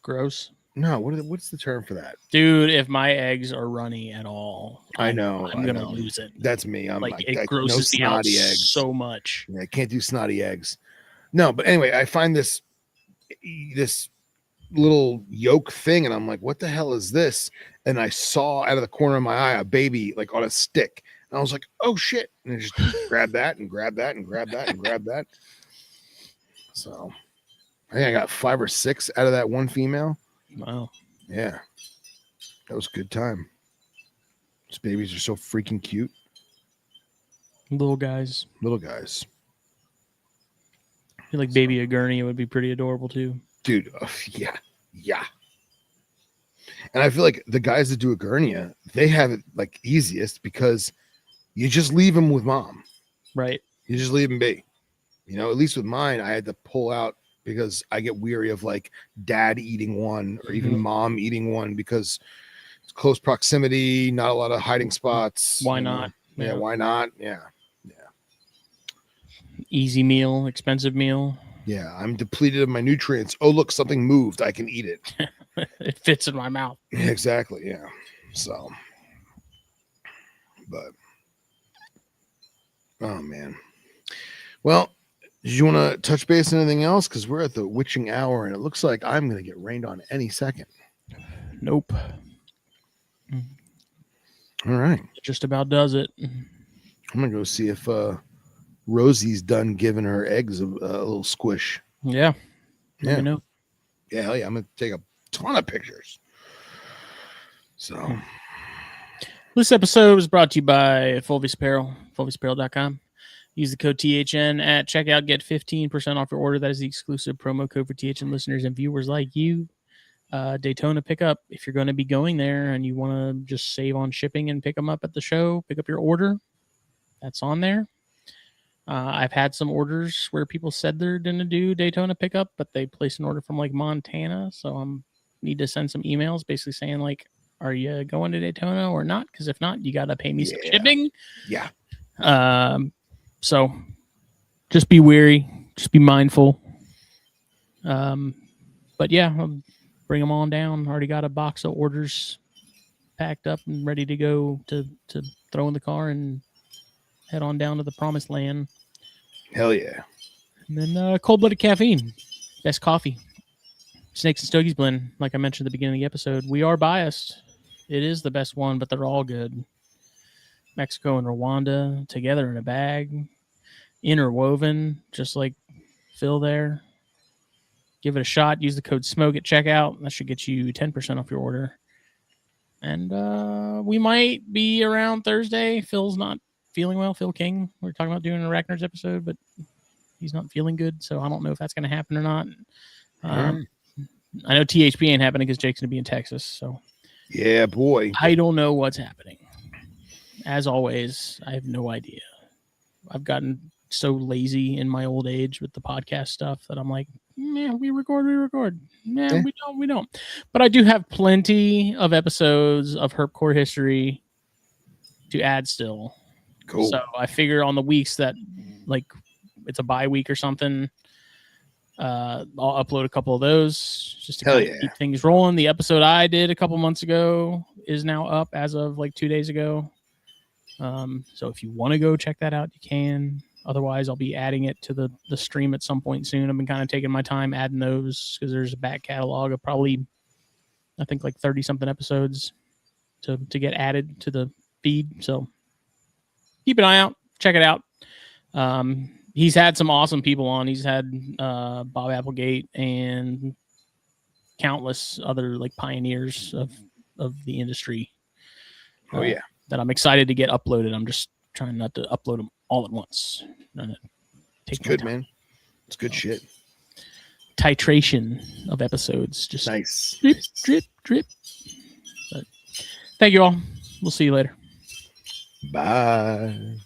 Gross. No, what's the term for that? Dude, if my eggs are runny at all, I'm gonna lose it. That's me. I'm like it grosses me out so much. Yeah, I can't do snotty eggs. No, but anyway, I find this little yolk thing and I'm like, what the hell is this? And I saw out of the corner of my eye a baby like on a stick. And I was like, oh shit. And I just grab that and grab that and grab that and grab that. So I think I got 5 or 6 out of that one female. Wow. Yeah. That was a good time. These babies are so freaking cute. Little guys. Little guys. I feel like baby Agurnia would be pretty adorable too. Dude, yeah. And I feel like the guys that do a Gurnia, they have it like easiest because you just leave them with mom. Right. You just leave them be. You know, at least with mine, I had to pull out because I get weary of like dad eating one or even mom eating one because it's close proximity, not a lot of hiding spots. Why not? Yeah, why not? Yeah. easy meal, expensive meal. Yeah, I'm depleted of my nutrients. Oh, look, something moved. I can eat it. It fits in my mouth. Yeah, exactly. Yeah. So, but, oh, man. Well, did you want to touch base on anything else? Because we're at the witching hour and it looks like I'm going to get rained on any second. Nope. All right. It just about does it. I'm going to go see if Rosie's done giving her eggs a little squish. Yeah. Yeah. Let me know. Yeah, hell yeah. I'm going to take a ton of pictures. So, This episode was brought to you by Fulvius Apparel, fulviusapparel.com. Use the code THN at checkout. Get 15% off your order. That is the exclusive promo code for THN listeners and viewers like you. Daytona pickup. If you're going to be going there and you want to just save on shipping and pick them up at the show, pick up your order. That's on there. I've had some orders where people said they're going to do Daytona pickup, but they placed an order from like Montana. So I'm need to send some emails basically saying like, are you going to Daytona or not? Because if not, you got to pay me some shipping. Yeah. So just be wary, just be mindful. But yeah, I'll bring them on down. Already got a box of orders packed up and ready to go to throw in the car and head on down to the promised land. Hell yeah. And then cold-blooded caffeine, best coffee. Snakes and Stogies blend, like I mentioned at the beginning of the episode. We are biased. It is the best one, but they're all good. Mexico and Rwanda together in a bag, interwoven, just like Phil there. Give it a shot. Use the code SMOKE at checkout. That should get you 10% off your order. And we might be around Thursday. Phil's not feeling well. Phil King. We were talking about doing a Arachnids episode, but he's not feeling good, so I don't know if that's going to happen or not. I know THP ain't happening because Jake's going to be in Texas, so yeah, boy. I don't know what's happening. As always, I have no idea. I've gotten so lazy in my old age with the podcast stuff that I'm like, yeah, we record. Yeah, we don't. But I do have plenty of episodes of Herpcore history to add still. Cool. So I figure on the weeks that like it's a bye week or something, I'll upload a couple of those just to kind of keep things rolling. The episode I did a couple months ago is now up as of like 2 days ago. So if you want to go check that out, you can. Otherwise, I'll be adding it to the stream at some point soon. I've been kind of taking my time adding those because there's a back catalog of probably, I think, like 30-something episodes to get added to the feed. So keep an eye out. Check it out. He's had some awesome people on. He's had Bob Applegate and countless other like pioneers of the industry. Oh, yeah. That I'm excited to get uploaded. I'm just trying not to upload them all at once. It's good, man. It's good shit. Titration of episodes. Just nice. Drip. But thank you all. We'll see you later. Bye.